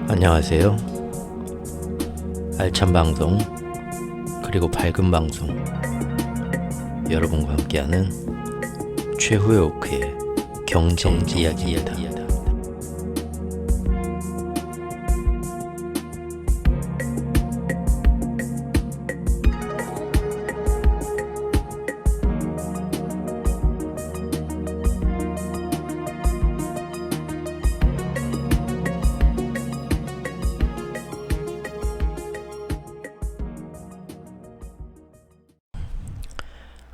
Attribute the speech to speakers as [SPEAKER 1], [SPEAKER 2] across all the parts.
[SPEAKER 1] 안녕하세요. 알찬 방송 그리고 밝은 방송 여러분과 함께하는 최후의 오크의 경제 이야기입니다.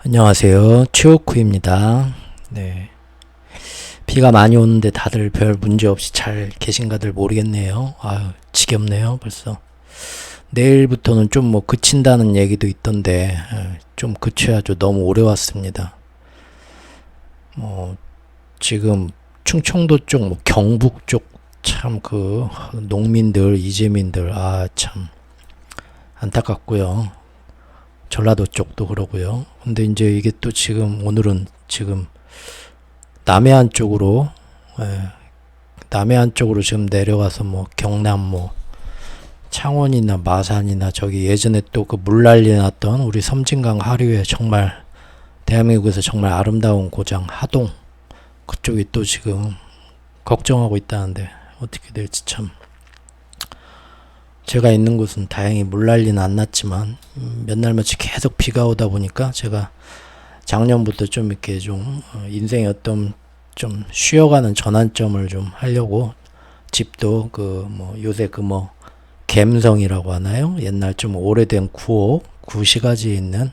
[SPEAKER 1] 안녕하세요. 최오쿠입니다. 네. 비가 많이 오는데 다들 별 문제 없이 잘 계신가들 모르겠네요. 아유, 지겹네요, 벌써. 내일부터는 좀 그친다는 얘기도 있던데, 좀 그쳐야죠. 너무 오래 왔습니다. 지금 충청도 쪽, 경북 쪽, 참 농민들, 이재민들, 참, 안타깝고요. 전라도 쪽도 그러고요. 근데 이제 이게 또 오늘은 남해안 쪽으로, 남해안 쪽으로 지금 내려가서 경남 창원이나 마산이나 저기 예전에 또 물난리 났던 우리 섬진강 하류에 정말 대한민국에서 정말 아름다운 고장 하동 그쪽이 또 지금 걱정하고 있다는데 어떻게 될지 참. 제가 있는 곳은 다행히 물난리는 안 났지만 몇 날 며칠 계속 비가 오다 보니까 제가 작년부터 좀 이렇게 인생의 어떤 좀 쉬어가는 전환점을 좀 하려고 집도 요새 갬성이라고 하나요? 옛날 좀 오래된 구시가지에 있는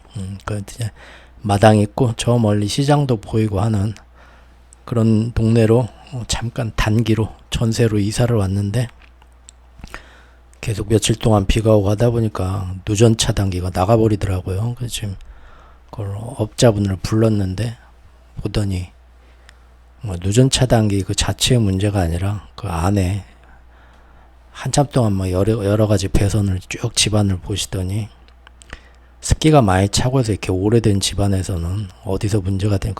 [SPEAKER 1] 마당 있고 저 멀리 시장도 보이고 하는 그런 동네로 잠깐 단기로 전세로 이사를 왔는데 계속 며칠 동안 비가 오고 하다 보니까 누전 차단기가 나가버리더라고요. 그래서 지금 그걸 업자분을 불렀는데 보더니 누전 차단기 그 자체의 문제가 아니라 그 안에 한참 동안 여러 가지 배선을 쭉 집안을 보시더니 습기가 많이 차고 해서 이렇게 오래된 집안에서는 어디서 문제가 된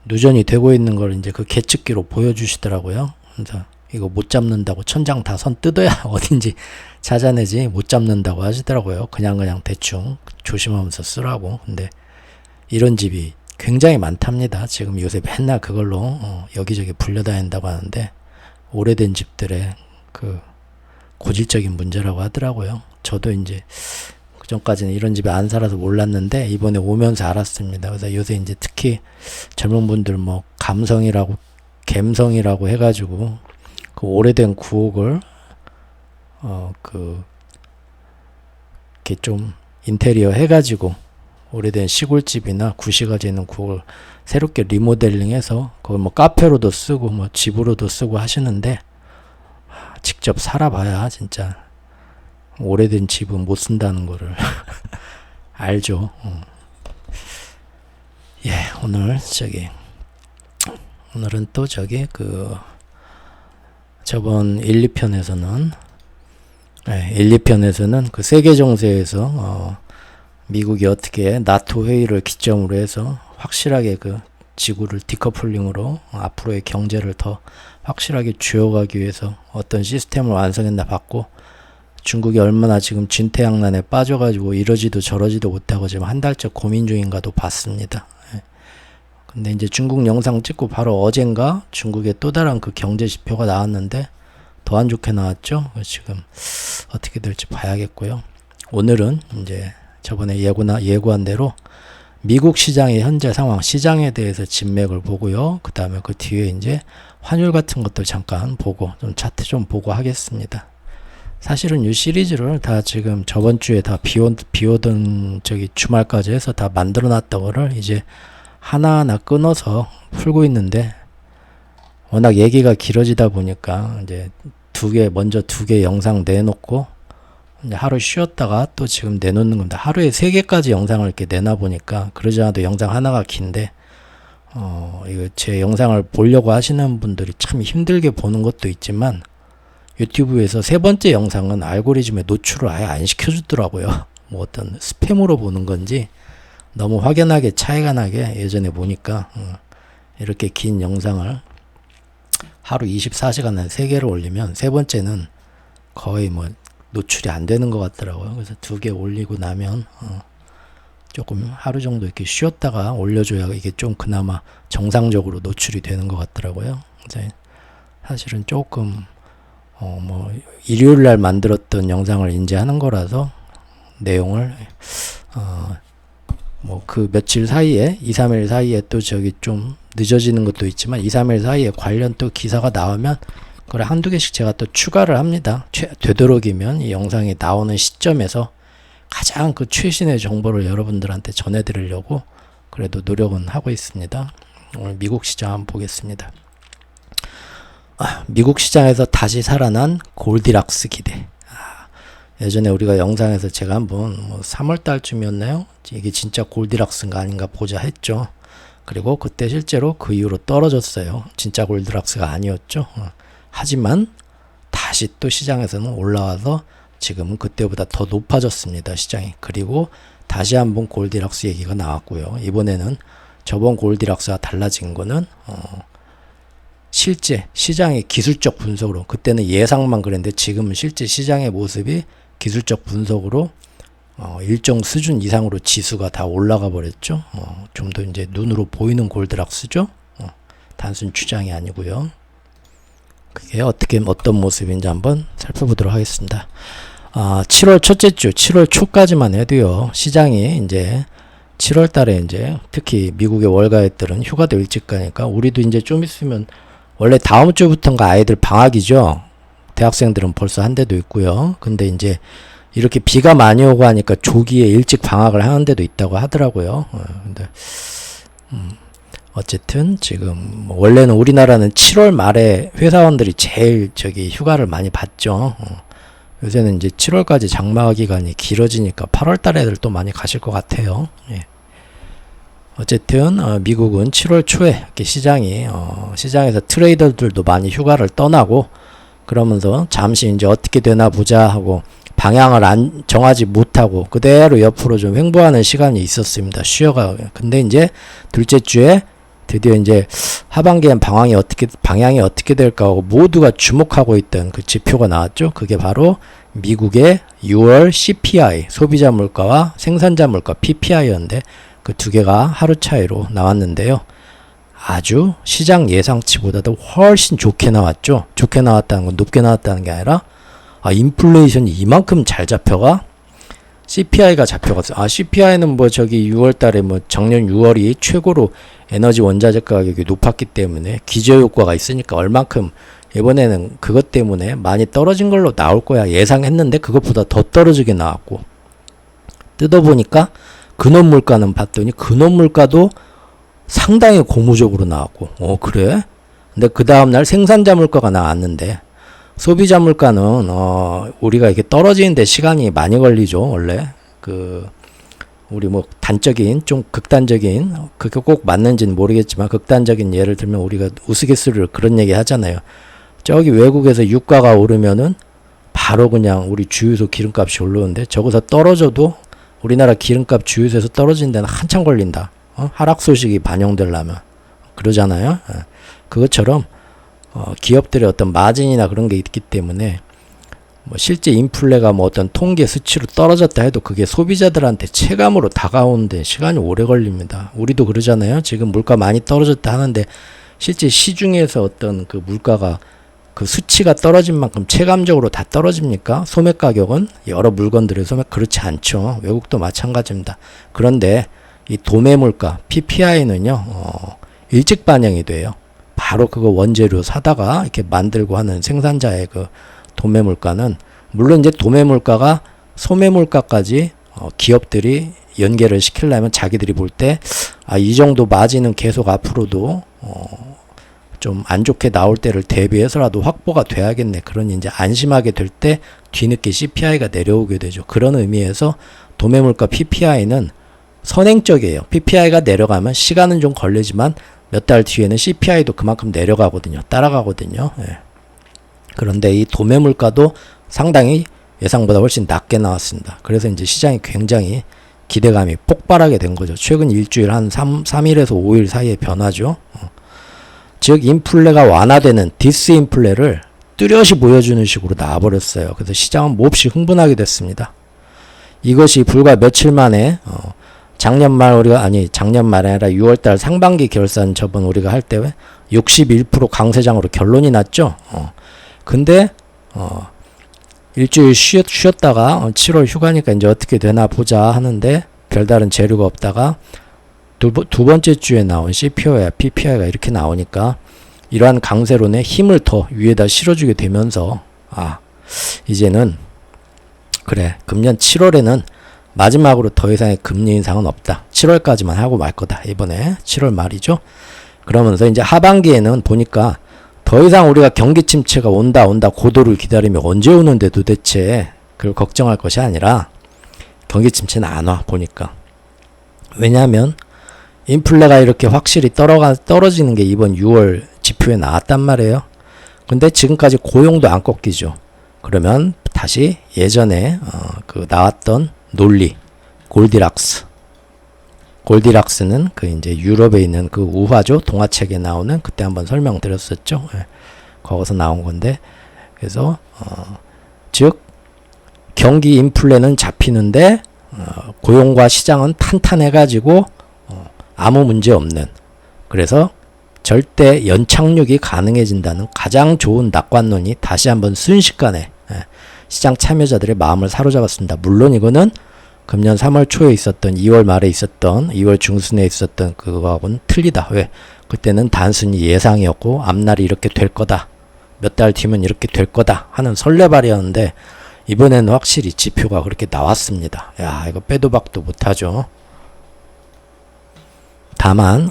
[SPEAKER 1] 누전이 되고 있는 걸 이제 그 계측기로 보여주시더라고요. 그래서 이거 못 잡는다고 천장 다 선 뜯어야 어딘지 찾아내지 못 잡는다고 하시더라고요. 그냥 대충 조심하면서 쓰라고. 근데 이런 집이 굉장히 많답니다. 지금 요새 맨날 그걸로 여기저기 불려다닌다고 하는데 오래된 집들의 고질적인 문제라고 하더라고요. 저도 이제 그전까지는 이런 집에 안 살아서 몰랐는데 이번에 오면서 알았습니다. 그래서 요새 이제 특히 젊은 분들 감성이라고 갬성이라고 해가지고 오래된 구옥을 이렇게 좀 인테리어 해가지고 오래된 시골집이나 구시가지에 있는 구옥을 새롭게 리모델링해서 거기 카페로도 쓰고 집으로도 쓰고 하시는데 직접 살아봐야 진짜 오래된 집은 못 쓴다는 거를 알죠. 오늘은 또 저번 1, 2편에서는 그 세계 정세에서 미국이 어떻게 나토 회의를 기점으로 해서 확실하게 지구를 디커플링으로 앞으로의 경제를 더 확실하게 쥐어가기 위해서 어떤 시스템을 완성했나 봤고 중국이 얼마나 지금 진퇴양난에 빠져가지고 이러지도 저러지도 못하고 지금 한 달째 고민 중인가도 봤습니다. 근데 이제 중국 영상 찍고 바로 어젠가 중국의 또 다른 경제 지표가 나왔는데 더 안 좋게 나왔죠. 지금 어떻게 될지 봐야겠고요. 오늘은 이제 저번에 예고한 대로 미국 시장의 현재 상황, 시장에 대해서 진맥을 보고요. 그 다음에 그 뒤에 이제 환율 같은 것도 잠깐 보고 좀 차트 좀 보고 하겠습니다. 사실은 이 시리즈를 다 지금 저번 주에 다 비오던 주말까지 해서 다 만들어 놨던 거를 이제 하나하나 끊어서 풀고 있는데 워낙 얘기가 길어지다 보니까 이제 먼저 두 개 영상 내놓고 이제 하루 쉬었다가 또 지금 내놓는 겁니다. 하루에 3개까지 영상을 이렇게 내놔 보니까 그러지 않아도 영상 하나가 긴데 이거 제 영상을 보려고 하시는 분들이 참 힘들게 보는 것도 있지만 유튜브에서 3번째 영상은 알고리즘에 노출을 아예 안 시켜주더라고요. 어떤 스팸으로 보는 건지 너무 확연하게 차이가 나게 예전에 보니까 이렇게 긴 영상을 하루 24시간에 3개를 올리면 세 번째는 거의 뭐 노출이 안 되는 것 같더라고요. 그래서 2개 올리고 나면 조금 하루 정도 이렇게 쉬었다가 올려줘야 이게 좀 그나마 정상적으로 노출이 되는 것 같더라고요. 이제 사실은 조금 뭐 일요일 날 만들었던 영상을 이제 하는 거라서 내용을 뭐 그 며칠 사이에 2, 3일 사이에 또 저기 좀 늦어지는 것도 있지만 2, 3일 사이에 관련 또 기사가 나오면 그걸 한두 개씩 제가 또 추가를 합니다. 되도록이면 이 영상이 나오는 시점에서 가장 그 최신의 정보를 여러분들한테 전해드리려고 그래도 노력은 하고 있습니다. 오늘 미국 시장 한번 보겠습니다. 미국 시장에서 다시 살아난 골디락스 기대. 예전에 우리가 영상에서 제가 한번 뭐 3월 달쯤이었나요? 이게 진짜 골디락스인가 아닌가 보자 했죠. 그리고 그때 실제로 그 이후로 떨어졌어요. 진짜 골디락스가 아니었죠. 하지만 다시 또 시장에서는 올라와서 지금은 그때보다 더 높아졌습니다. 시장이. 그리고 다시 한번 골디락스 얘기가 나왔고요. 이번에는 저번 골디락스와 달라진 거는 실제 시장의 기술적 분석으로, 그때는 예상만 그랬는데 지금은 실제 시장의 모습이 기술적 분석으로 일정 수준 이상으로 지수가 다 올라가 버렸죠. 좀 더 이제 눈으로 보이는 골디락스죠. 단순 추정이 아니고요. 그게 어떤 모습인지 한번 살펴보도록 하겠습니다. 7월 첫째 주, 7월 초까지만 해도요, 시장이 이제 7월 달에 이제 특히 미국의 월가액들은 휴가도 일찍 가니까 우리도 이제 좀 있으면 원래 다음 주부터인가 아이들 방학이죠. 대학생들은 벌써 한 데도 있고요. 근데 이제 이렇게 비가 많이 오고 하니까 조기에 일찍 방학을 하는 데도 있다고 하더라고요. 근데 어쨌든 지금 원래는 우리나라는 7월 말에 회사원들이 제일 저기 휴가를 많이 받죠. 요새는 이제 7월까지 장마 기간이 길어지니까 8월 달에 애들 또 많이 가실 것 같아요. 예. 어쨌든 미국은 7월 초에 이렇게 시장에서 트레이더들도 많이 휴가를 떠나고 그러면서 잠시 이제 어떻게 되나 보자 하고 방향을 정하지 못하고 그대로 옆으로 좀 횡보하는 시간이 있었습니다. 쉬어가. 근데 이제 둘째 주에 드디어 이제 하반기엔 방향이 어떻게 될까 하고 모두가 주목하고 있던 그 지표가 나왔죠. 그게 바로 미국의 6월 CPI, 소비자 물가와 생산자 물가 PPI였는데 그 두 개가 하루 차이로 나왔는데요. 아주 시장 예상치보다도 훨씬 좋게 나왔죠. 좋게 나왔다는 건 높게 나왔다는 게 아니라 인플레이션이 이만큼 잘 잡혀가? CPI가 잡혀갔어요. CPI는 뭐 저기 6월 달에 뭐 작년 6월이 최고로 에너지 원자재 가격이 높았기 때문에 기저효과가 있으니까 얼만큼 이번에는 그것 때문에 많이 떨어진 걸로 나올 거야 예상했는데 그것보다 더 떨어지게 나왔고 뜯어보니까 근원 물가는 봤더니 근원 물가도 상당히 고무적으로 나왔고 그래? 근데 그 다음날 생산자 물가가 나왔는데 소비자 물가는 우리가 이렇게 떨어지는데 시간이 많이 걸리죠. 원래 우리 뭐 단적인 좀 극단적인 그게 꼭 맞는지는 모르겠지만 극단적인 예를 들면 우리가 우스갯소리로 그런 얘기 하잖아요. 저기 외국에서 유가가 오르면은 바로 그냥 우리 주유소 기름값이 올라오는데 저기서 떨어져도 우리나라 기름값 주유소에서 떨어지는 데는 한참 걸린다. 하락 소식이 반영되려면 그러잖아요. 그것처럼 기업들의 어떤 마진이나 그런 게 있기 때문에 뭐 실제 인플레가 뭐 어떤 통계 수치로 떨어졌다 해도 그게 소비자들한테 체감으로 다가오는데 시간이 오래 걸립니다. 우리도 그러잖아요. 지금 물가 많이 떨어졌다 하는데 실제 시중에서 어떤 그 물가가 그 수치가 떨어진 만큼 체감적으로 다 떨어집니까? 소매 가격은 여러 물건들의 소매 그렇지 않죠. 외국도 마찬가지입니다. 그런데 이 도매 물가 PPI는요 일찍 반영이 돼요. 바로 그거 원재료 사다가 이렇게 만들고 하는 생산자의 그 도매 물가는 물론 이제 도매 물가가 소매 물가까지 기업들이 연계를 시키려면 자기들이 볼 때 이 정도 마진은 계속 앞으로도 좀 안 좋게 나올 때를 대비해서라도 확보가 돼야겠네. 그런 이제 안심하게 될 때 뒤늦게 CPI가 내려오게 되죠. 그런 의미에서 도매 물가 PPI는 선행적이에요. PPI가 내려가면 시간은 좀 걸리지만 몇 달 뒤에는 CPI도 그만큼 내려가거든요. 따라가거든요. 예. 그런데 이 도매 물가도 상당히 예상보다 훨씬 낮게 나왔습니다. 그래서 이제 시장이 굉장히 기대감이 폭발하게 된 거죠. 최근 일주일 한 3일에서 5일 사이의 변화죠. 즉 인플레가 완화되는 디스인플레를 뚜렷이 보여주는 식으로 나와버렸어요. 그래서 시장은 몹시 흥분하게 됐습니다. 이것이 불과 며칠 만에 작년 말이 아니라 6월달 상반기 결산 저번 우리가 할 때 61% 강세장으로 결론이 났죠. 근데 일주일 쉬었다가 7월 휴가니까 이제 어떻게 되나 보자 하는데 별다른 재료가 없다가 두 번째 주에 나온 CPO야 PPI가 이렇게 나오니까 이러한 강세론에 힘을 더 위에다 실어주게 되면서 이제는 그래 금년 7월에는 마지막으로 더 이상의 금리 인상은 없다. 7월까지만 하고 말 거다. 이번에 7월 말이죠. 그러면서 이제 하반기에는 보니까 더 이상 우리가 경기 침체가 온다 고도를 기다리며 언제 오는데 도대체 그걸 걱정할 것이 아니라 경기 침체는 안 와 보니까. 왜냐하면 인플레가 이렇게 확실히 떨어지는 게 이번 6월 지표에 나왔단 말이에요. 근데 지금까지 고용도 안 꺾이죠. 그러면 다시 예전에 그 나왔던 논리 골디락스는 그 이제 유럽에 있는 그 우화죠. 동화책에 나오는 그때 한번 설명드렸었죠. 거기서 나온 건데 그래서 즉 경기 인플레는 잡히는데 고용과 시장은 탄탄해가지고 아무 문제 없는 그래서 절대 연착륙이 가능해진다는 가장 좋은 낙관론이 다시 한번 순식간에 시장 참여자들의 마음을 사로잡았습니다. 물론 이거는 금년 3월 초에 있었던 2월 말에 있었던 2월 중순에 있었던 그거하고는 틀리다. 왜? 그때는 단순히 예상이었고 앞날이 이렇게 될 거다. 몇 달 뒤면 이렇게 될 거다 하는 설레발이었는데 이번에는 확실히 지표가 그렇게 나왔습니다. 야 이거 빼도 박도 못하죠. 다만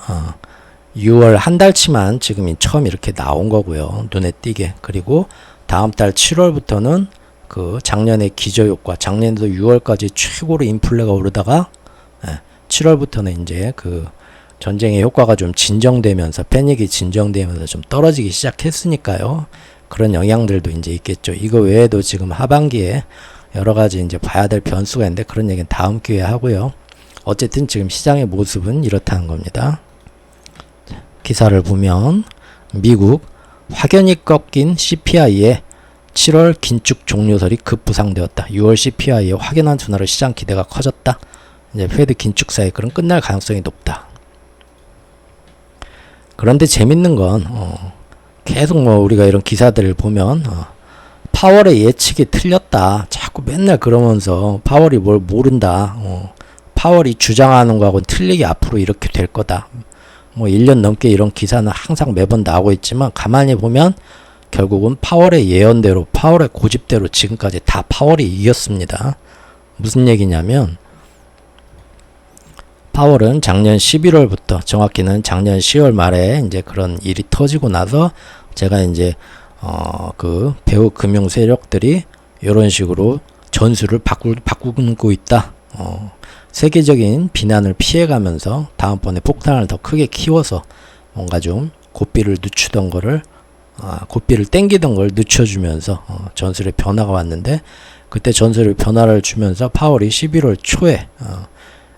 [SPEAKER 1] 6월 한 달치만 지금 처음 이렇게 나온 거고요. 눈에 띄게. 그리고 다음 달 7월부터는 그 작년의 기저효과, 작년도 6월까지 최고로 인플레가 오르다가 7월부터는 이제 그 전쟁의 효과가 좀 진정되면서 패닉이 진정되면서 좀 떨어지기 시작했으니까요. 그런 영향들도 이제 있겠죠. 이거 외에도 지금 하반기에 여러 가지 이제 봐야 될 변수가 있는데 그런 얘기는 다음 기회에 하고요. 어쨌든 지금 시장의 모습은 이렇다는 겁니다. 기사를 보면 미국 확연히 꺾인 CPI에 7월 긴축 종료설이 급부상되었다. 6월 CPI의 확연한 둔화로 시장 기대가 커졌다. 이제 페드 긴축 사이클은 끝날 가능성이 높다. 그런데 재밌는 건 계속 우리가 이런 기사들을 보면 파월의 예측이 틀렸다. 자꾸 맨날 그러면서 파월이 뭘 모른다. 파월이 주장하는 거하고는 틀리게 앞으로 이렇게 될 거다. 1년 넘게 이런 기사는 항상 매번 나오고 있지만 가만히 보면 결국은 파월의 예언대로 파월의 고집대로 지금까지 다 파월이 이겼습니다. 무슨 얘기냐면 파월은 작년 11월부터 정확히는 작년 10월 말에 이제 그런 일이 터지고 나서 제가 이제 그 배후 금융 세력들이 이런 식으로 전술을 바꾸고 있다. 세계적인 비난을 피해가면서 다음번에 폭탄을 더 크게 키워서 뭔가 좀 고삐를 늦추던 거를 고삐를 땡기던 걸 늦춰주면서 전술의 변화가 왔는데 그때 전술의 변화를 주면서 파월이 11월 초에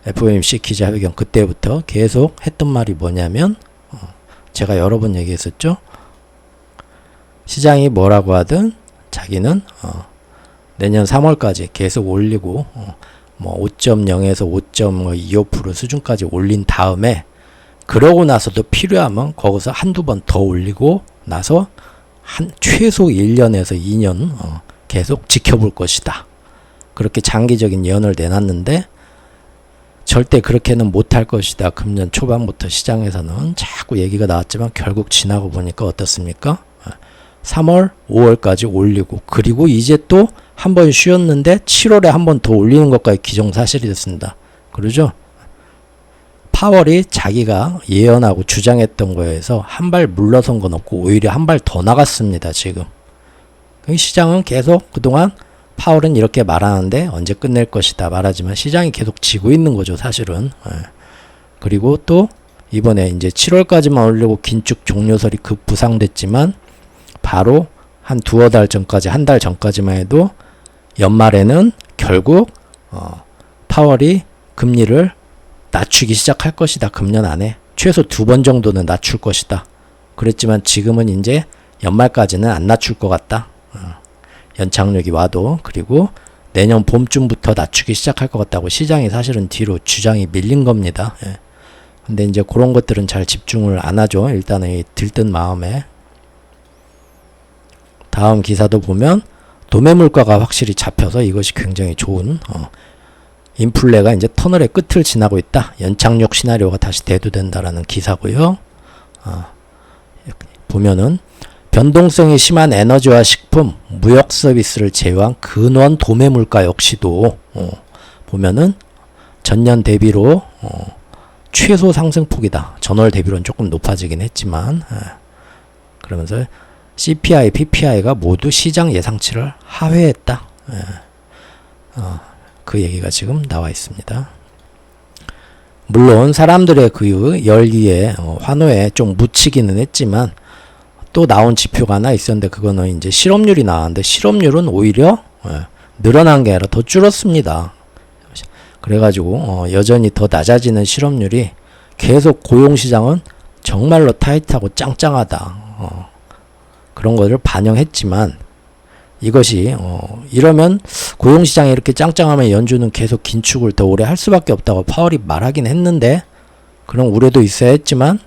[SPEAKER 1] FOMC 기자회견 그때부터 계속 했던 말이 뭐냐면 제가 여러 번 얘기했었죠. 시장이 뭐라고 하든 자기는 내년 3월까지 계속 올리고 5.0에서 5.25% 수준까지 올린 다음에 그러고 나서도 필요하면 거기서 한두 번 더 올리고 나서 최소 1년에서 2년 계속 지켜볼 것이다. 그렇게 장기적인 예언을 내놨는데 절대 그렇게는 못할 것이다. 금년 초반부터 시장에서는 자꾸 얘기가 나왔지만 결국 지나고 보니까 어떻습니까? 3월, 5월까지 올리고 그리고 이제 또 한 번 쉬었는데 7월에 한 번 더 올리는 것까지 기정사실이 됐습니다. 그러죠? 파월이 자기가 예언하고 주장했던 거에서 한 발 물러선 건 없고 오히려 한 발 더 나갔습니다. 지금. 시장은 계속 그동안 파월은 이렇게 말하는데 언제 끝낼 것이다 말하지만 시장이 계속 지고 있는 거죠. 사실은. 그리고 또 이번에 이제 7월까지만 올리고 긴축 종료설이 급부상됐지만 바로 한 두어 달 전까지 한 달 전까지만 해도 연말에는 결국 파월이 금리를 낮추기 시작할 것이다. 금년 안에 최소 2번 정도는 낮출 것이다. 그랬지만 지금은 이제 연말까지는 안 낮출 것 같다. 연착륙이 와도. 그리고 내년 봄쯤부터 낮추기 시작할 것 같다고 시장이 사실은 뒤로 주장이 밀린 겁니다. 예. 근데 이제 그런 것들은 잘 집중을 안 하죠. 일단은 이 들뜬 마음에. 다음 기사도 보면 도매 물가가 확실히 잡혀서 이것이 굉장히 좋은 인플레가 이제 터널의 끝을 지나고 있다. 연착륙 시나리오가 다시 대두된다라는 기사고요. 보면은 변동성이 심한 에너지와 식품, 무역 서비스를 제외한 근원 도매 물가 역시도 보면은 전년 대비로 최소 상승폭이다. 전월 대비로는 조금 높아지긴 했지만 그러면서 CPI, PPI가 모두 시장 예상치를 하회했다. 그 얘기가 지금 나와 있습니다. 물론 사람들의 그 열기에 환호에 좀 묻히기는 했지만 또 나온 지표가 하나 있었는데 그거는 이제 실업률이 나왔는데 실업률은 오히려 늘어난 게 아니라 더 줄었습니다. 그래가지고 여전히 더 낮아지는 실업률이 계속 고용시장은 정말로 타이트하고 짱짱하다. 그런 것을 반영했지만 이것이 이러면 고용시장이 이렇게 짱짱하면 연준은 계속 긴축을 더 오래 할 수밖에 없다고 파월이 말하긴 했는데 그런 우려도 있어야 했지만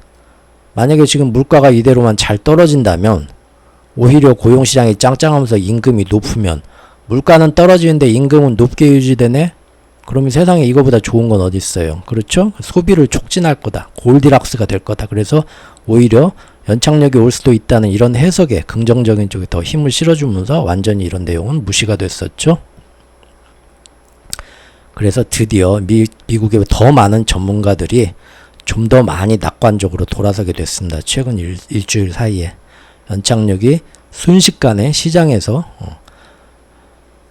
[SPEAKER 1] 만약에 지금 물가가 이대로만 잘 떨어진다면 오히려 고용시장이 짱짱하면서 임금이 높으면 물가는 떨어지는데 임금은 높게 유지되네? 그러면 세상에 이거보다 좋은 건 어디 있어요? 그렇죠? 소비를 촉진할 거다. 골디락스가 될 거다. 그래서 오히려 연착륙이 올 수도 있다는 이런 해석에 긍정적인 쪽에 더 힘을 실어주면서 완전히 이런 내용은 무시가 됐었죠. 그래서 드디어 미국의 더 많은 전문가들이 좀 더 많이 낙관적으로 돌아서게 됐습니다. 최근 일주일 사이에 연착륙이 순식간에 시장에서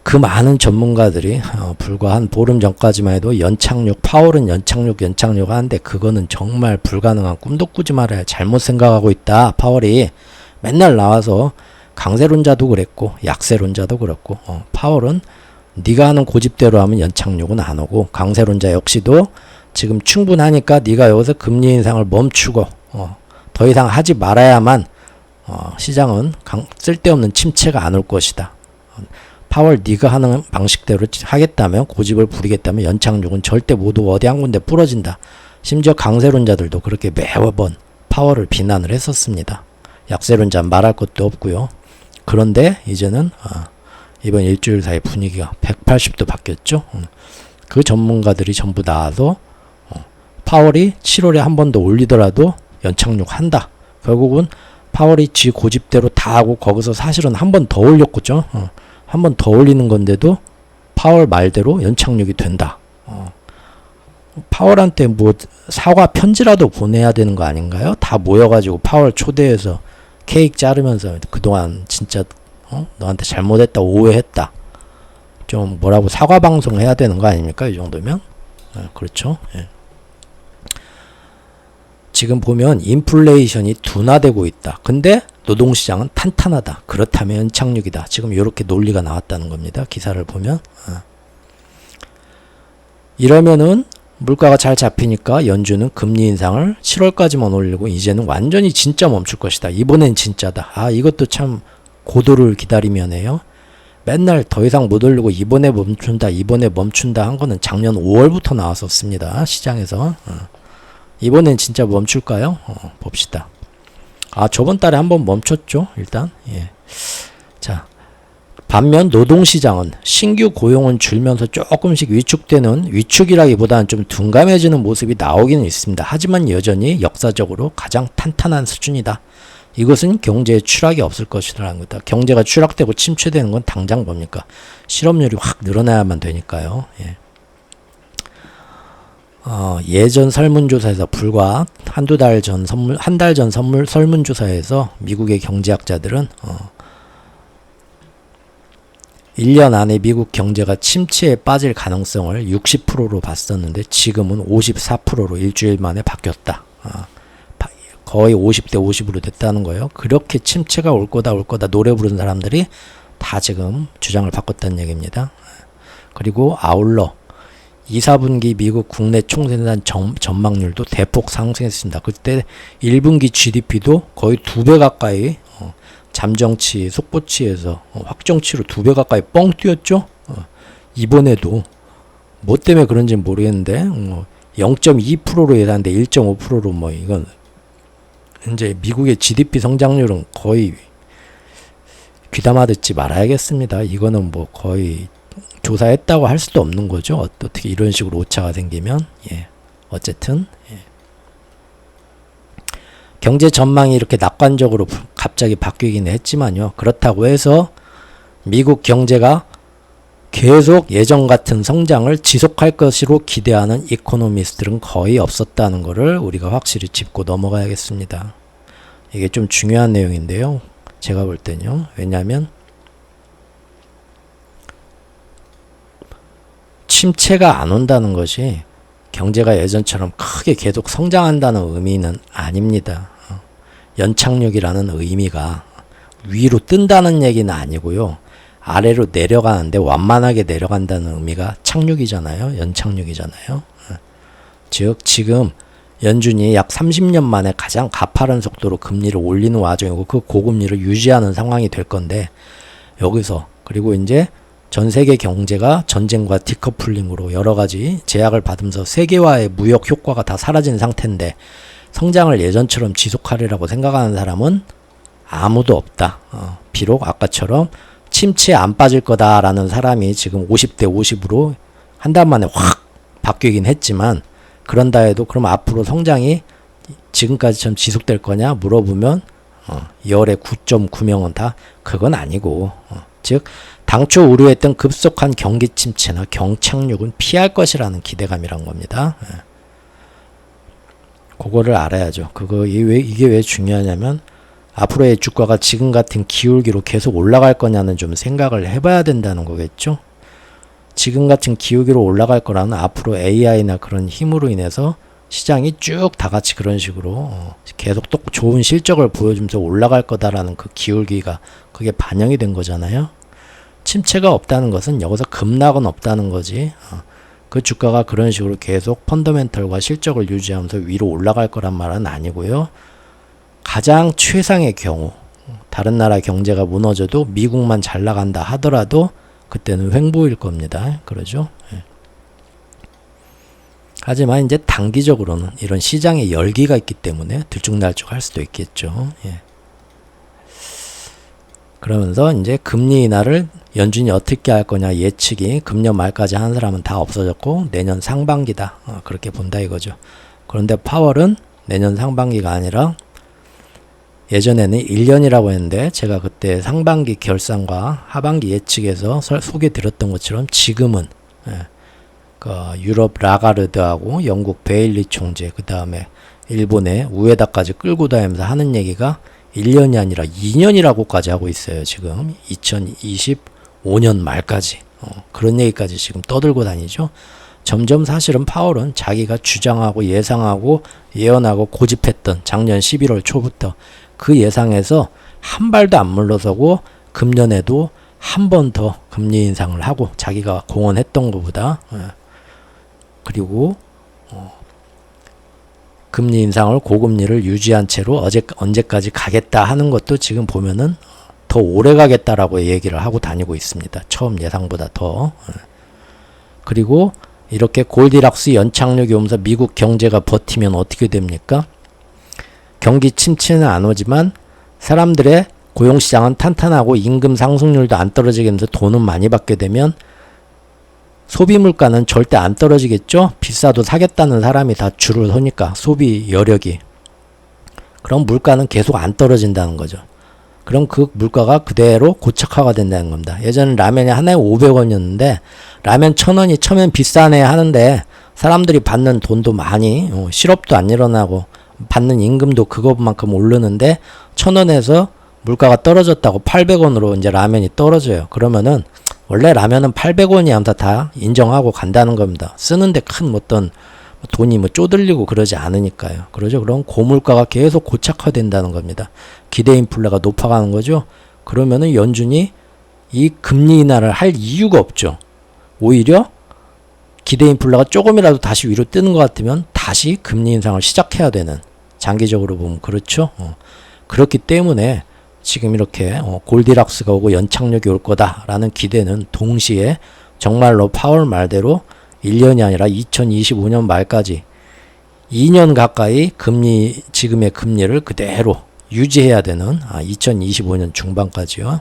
[SPEAKER 1] 그 많은 전문가들이 불과 한 보름 전까지만 해도 연착륙, 파월은 연착륙 하는데 그거는 정말 불가능한 꿈도 꾸지 말아야 잘못 생각하고 있다. 파월이 맨날 나와서 강세론자도 그랬고 약세론자도 그렇고 파월은 네가 하는 고집대로 하면 연착륙은 안 오고 강세론자 역시도 지금 충분하니까 네가 여기서 금리 인상을 멈추고 더 이상 하지 말아야만 시장은 쓸데없는 침체가 안 올 것이다. 파월 네가 하는 방식대로 하겠다면 고집을 부리겠다면 연착륙은 절대 모두 어디 한 군데 부러진다. 심지어 강세론자들도 그렇게 매번 파월을 비난을 했었습니다. 약세론자는 말할 것도 없고요. 그런데 이제는 이번 일주일 사이 분위기가 180도 바뀌었죠. 그 전문가들이 전부 나와서 파월이 7월에 한 번 더 올리더라도 연착륙 한다. 결국은 파월이 지 고집대로 다 하고 거기서 사실은 한 번 더 올렸겠죠. 한 번 더 올리는 건데도 파월 말대로 연착륙이 된다. 파월한테 뭐 사과 편지라도 보내야 되는 거 아닌가요? 다 모여가지고 파월 초대해서 케이크 자르면서 그동안 진짜 너한테 잘못했다, 오해했다. 좀 뭐라고 사과 방송 해야 되는 거 아닙니까? 이 정도면? 그렇죠. 예. 지금 보면 인플레이션이 둔화되고 있다. 근데 노동시장은 탄탄하다. 그렇다면 연착륙이다. 지금 이렇게 논리가 나왔다는 겁니다. 기사를 보면. 이러면은 물가가 잘 잡히니까 연준은 금리 인상을 7월까지만 올리고 이제는 완전히 진짜 멈출 것이다. 이번엔 진짜다. 이것도 참 고도를 기다리면 해요. 맨날 더 이상 못 올리고 이번에 멈춘다 한 거는 작년 5월부터 나왔었습니다. 시장에서. 이번엔 진짜 멈출까요? 봅시다. 저번 달에 한번 멈췄죠. 일단. 예. 자, 반면 노동시장은 신규 고용은 줄면서 조금씩 위축이라기보다는 좀 둔감해지는 모습이 나오기는 있습니다. 하지만 여전히 역사적으로 가장 탄탄한 수준이다. 이것은 경제에 추락이 없을 것이라는 거다. 경제가 추락되고 침체되는 건 당장 뭡니까? 실업률이 확 늘어나야만 되니까요. 예. 예전 설문조사에서 불과 한 달 전 설문조사에서 미국의 경제학자들은 1년 안에 미국 경제가 침체에 빠질 가능성을 60%로 봤었는데 지금은 54%로 일주일 만에 바뀌었다. 거의 50대 50으로 됐다는 거예요. 그렇게 침체가 올 거다 노래 부르는 사람들이 다 지금 주장을 바꿨다는 얘기입니다. 그리고 아울러 2, 4분기 미국 국내 총생산 전망률도 대폭 상승했습니다. 그때 1분기 GDP도 거의 2배 가까이 잠정치, 속보치에서 확정치로 2배 가까이 뻥 뛰었죠. 이번에도 뭐 때문에 그런지는 모르겠는데 0.2%로 예상돼 1.5%로 뭐 이건 이제 미국의 GDP 성장률은 거의 귀담아 듣지 말아야겠습니다. 이거는 뭐 거의 조사했다고 할 수도 없는 거죠. 어떻게 이런 식으로 오차가 생기면. 예. 어쨌든 예. 경제 전망이 이렇게 낙관적으로 갑자기 바뀌긴 했지만요. 그렇다고 해서 미국 경제가 계속 예전 같은 성장을 지속할 것으로 기대하는 이코노미스트들은 거의 없었다는 것을 우리가 확실히 짚고 넘어가야겠습니다. 이게 좀 중요한 내용인데요. 제가 볼 때는요. 왜냐하면 침체가 안 온다는 것이 경제가 예전처럼 크게 계속 성장한다는 의미는 아닙니다. 연착륙이라는 의미가 위로 뜬다는 얘기는 아니고요. 아래로 내려가는데 완만하게 내려간다는 의미가 착륙이잖아요. 연착륙이잖아요. 즉 지금 연준이 약 30년 만에 가장 가파른 속도로 금리를 올리는 와중이고 그 고금리를 유지하는 상황이 될 건데 여기서 그리고 이제 전 세계 경제가 전쟁과 디커플링으로 여러 가지 제약을 받으면서 세계화의 무역 효과가 다 사라진 상태인데 성장을 예전처럼 지속하리라고 생각하는 사람은 아무도 없다. 비록 아까처럼 침체에 안 빠질 거다라는 사람이 지금 50대 50으로 한 달 만에 확 바뀌긴 했지만 그런다 해도 그럼 앞으로 성장이 지금까지처럼 지속될 거냐 물어보면 열의 9.9명은 다 그건 아니고 즉 당초 우려했던 급속한 경기 침체나 경착륙은 피할 것이라는 기대감이란 겁니다. 그거를 알아야죠. 이게 왜 중요하냐면 앞으로의 주가가 지금 같은 기울기로 계속 올라갈 거냐는 좀 생각을 해봐야 된다는 거겠죠. 지금 같은 기울기로 올라갈 거라는 앞으로 AI나 그런 힘으로 인해서 시장이 쭉 다 같이 그런 식으로 계속 또 좋은 실적을 보여주면서 올라갈 거다라는 그 기울기가 그게 반영이 된 거잖아요. 침체가 없다는 것은 여기서 급락은 없다는 거지. 그 주가가 그런 식으로 계속 펀더멘털과 실적을 유지하면서 위로 올라갈 거란 말은 아니고요. 가장 최상의 경우 다른 나라 경제가 무너져도 미국만 잘 나간다 하더라도 그때는 횡보일 겁니다. 그러죠? 예. 하지만 이제 단기적으로는 이런 시장에 열기가 있기 때문에 들쭉날쭉 할 수도 있겠죠. 예. 그러면서 이제 금리 인하를 연준이 어떻게 할 거냐 예측이 금년 말까지 한 사람은 다 없어졌고 내년 상반기다. 그렇게 본다 이거죠. 그런데 파월은 내년 상반기가 아니라 예전에는 1년이라고 했는데 제가 그때 상반기 결산과 하반기 예측에서 소개 드렸던 것처럼 지금은 유럽 라가르드하고 영국 베일리 총재 그 다음에 일본의 우에다까지 끌고 다니면서 하는 얘기가 1년이 아니라 2년이라고까지 하고 있어요. 지금 2025년 말까지 그런 얘기까지 지금 떠들고 다니죠. 점점 사실은 파월은 자기가 주장하고 예상하고 예언하고 고집했던 작년 11월 초부터 그 예상에서 한 발도 안 물러서고 금년에도 한 번 더 금리 인상을 하고 자기가 공언했던 것보다 그리고 금리 인상을 고금리를 유지한 채로 언제까지 가겠다 하는 것도 지금 보면은 더 오래 가겠다라고 얘기를 하고 다니고 있습니다. 처음 예상보다 더. 그리고 이렇게 골디락스 연착륙이 오면서 미국 경제가 버티면 어떻게 됩니까? 경기 침체는 안 오지만 사람들의 고용시장은 탄탄하고 임금 상승률도 안 떨어지게 하면서 돈은 많이 받게 되면 소비 물가는 절대 안 떨어지겠죠? 비싸도 사겠다는 사람이 다 줄을 서니까 소비 여력이. 그럼 물가는 계속 안 떨어진다는 거죠. 그럼 그 물가가 그대로 고착화가 된다는 겁니다. 예전에 라면이 하나에 500원이었는데 라면 1000원이 처음엔 비싸네 하는데 사람들이 받는 돈도 많이 실업도 안 일어나고 받는 임금도 그것만큼 오르는데 1000원에서 물가가 떨어졌다고 800원으로 이제 라면이 떨어져요. 그러면은 원래 라면은 800원이 아무튼 다 인정하고 간다는 겁니다. 쓰는데 큰 어떤 돈이 쪼들리고 그러지 않으니까요. 그러죠. 그럼 고물가가 계속 고착화된다는 겁니다. 기대 인플레가 높아가는 거죠. 그러면은 연준이 이 금리 인하를 할 이유가 없죠. 오히려 기대 인플레가 조금이라도 다시 위로 뜨는 것 같으면 다시 금리 인상을 시작해야 되는, 장기적으로 보면 그렇죠. 그렇기 때문에 지금 이렇게 골디락스가 오고 연착륙이 올 거다라는 기대는 동시에 정말로 파월 말대로 1년이 아니라 2025년 말까지 2년 가까이 지금의 금리를 그대로 유지해야 되는, 2025년 중반까지요.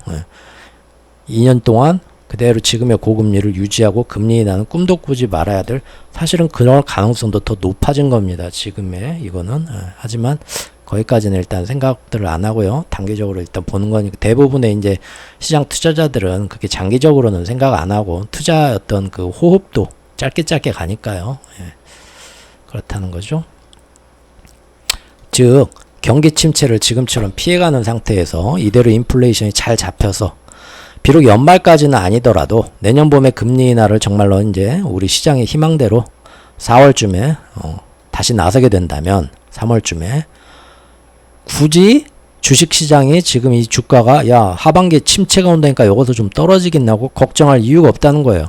[SPEAKER 1] 2년 동안 그대로 지금의 고금리를 유지하고 금리 인하는 꿈도 꾸지 말아야 될, 사실은 그럴 가능성도 더 높아진 겁니다. 지금의 이거는. 하지만 거기까지는 일단 생각들을 안 하고요. 단기적으로 일단 보는 거니까, 대부분의 이제 시장 투자자들은 그렇게 장기적으로는 생각 안 하고 투자 어떤 그 호흡도 짧게 가니까요. 그렇다는 거죠. 즉 경기 침체를 지금처럼 피해가는 상태에서 이대로 인플레이션이 잘 잡혀서 비록 연말까지는 아니더라도 내년 봄에 금리 인하를 정말로 이제 우리 시장의 희망대로 4월쯤에 다시 나서게 된다면, 3월쯤에 굳이 주식시장이 지금 이 주가가 야 하반기에 침체가 온다니까 여기서 좀 떨어지겠나고 걱정할 이유가 없다는 거예요.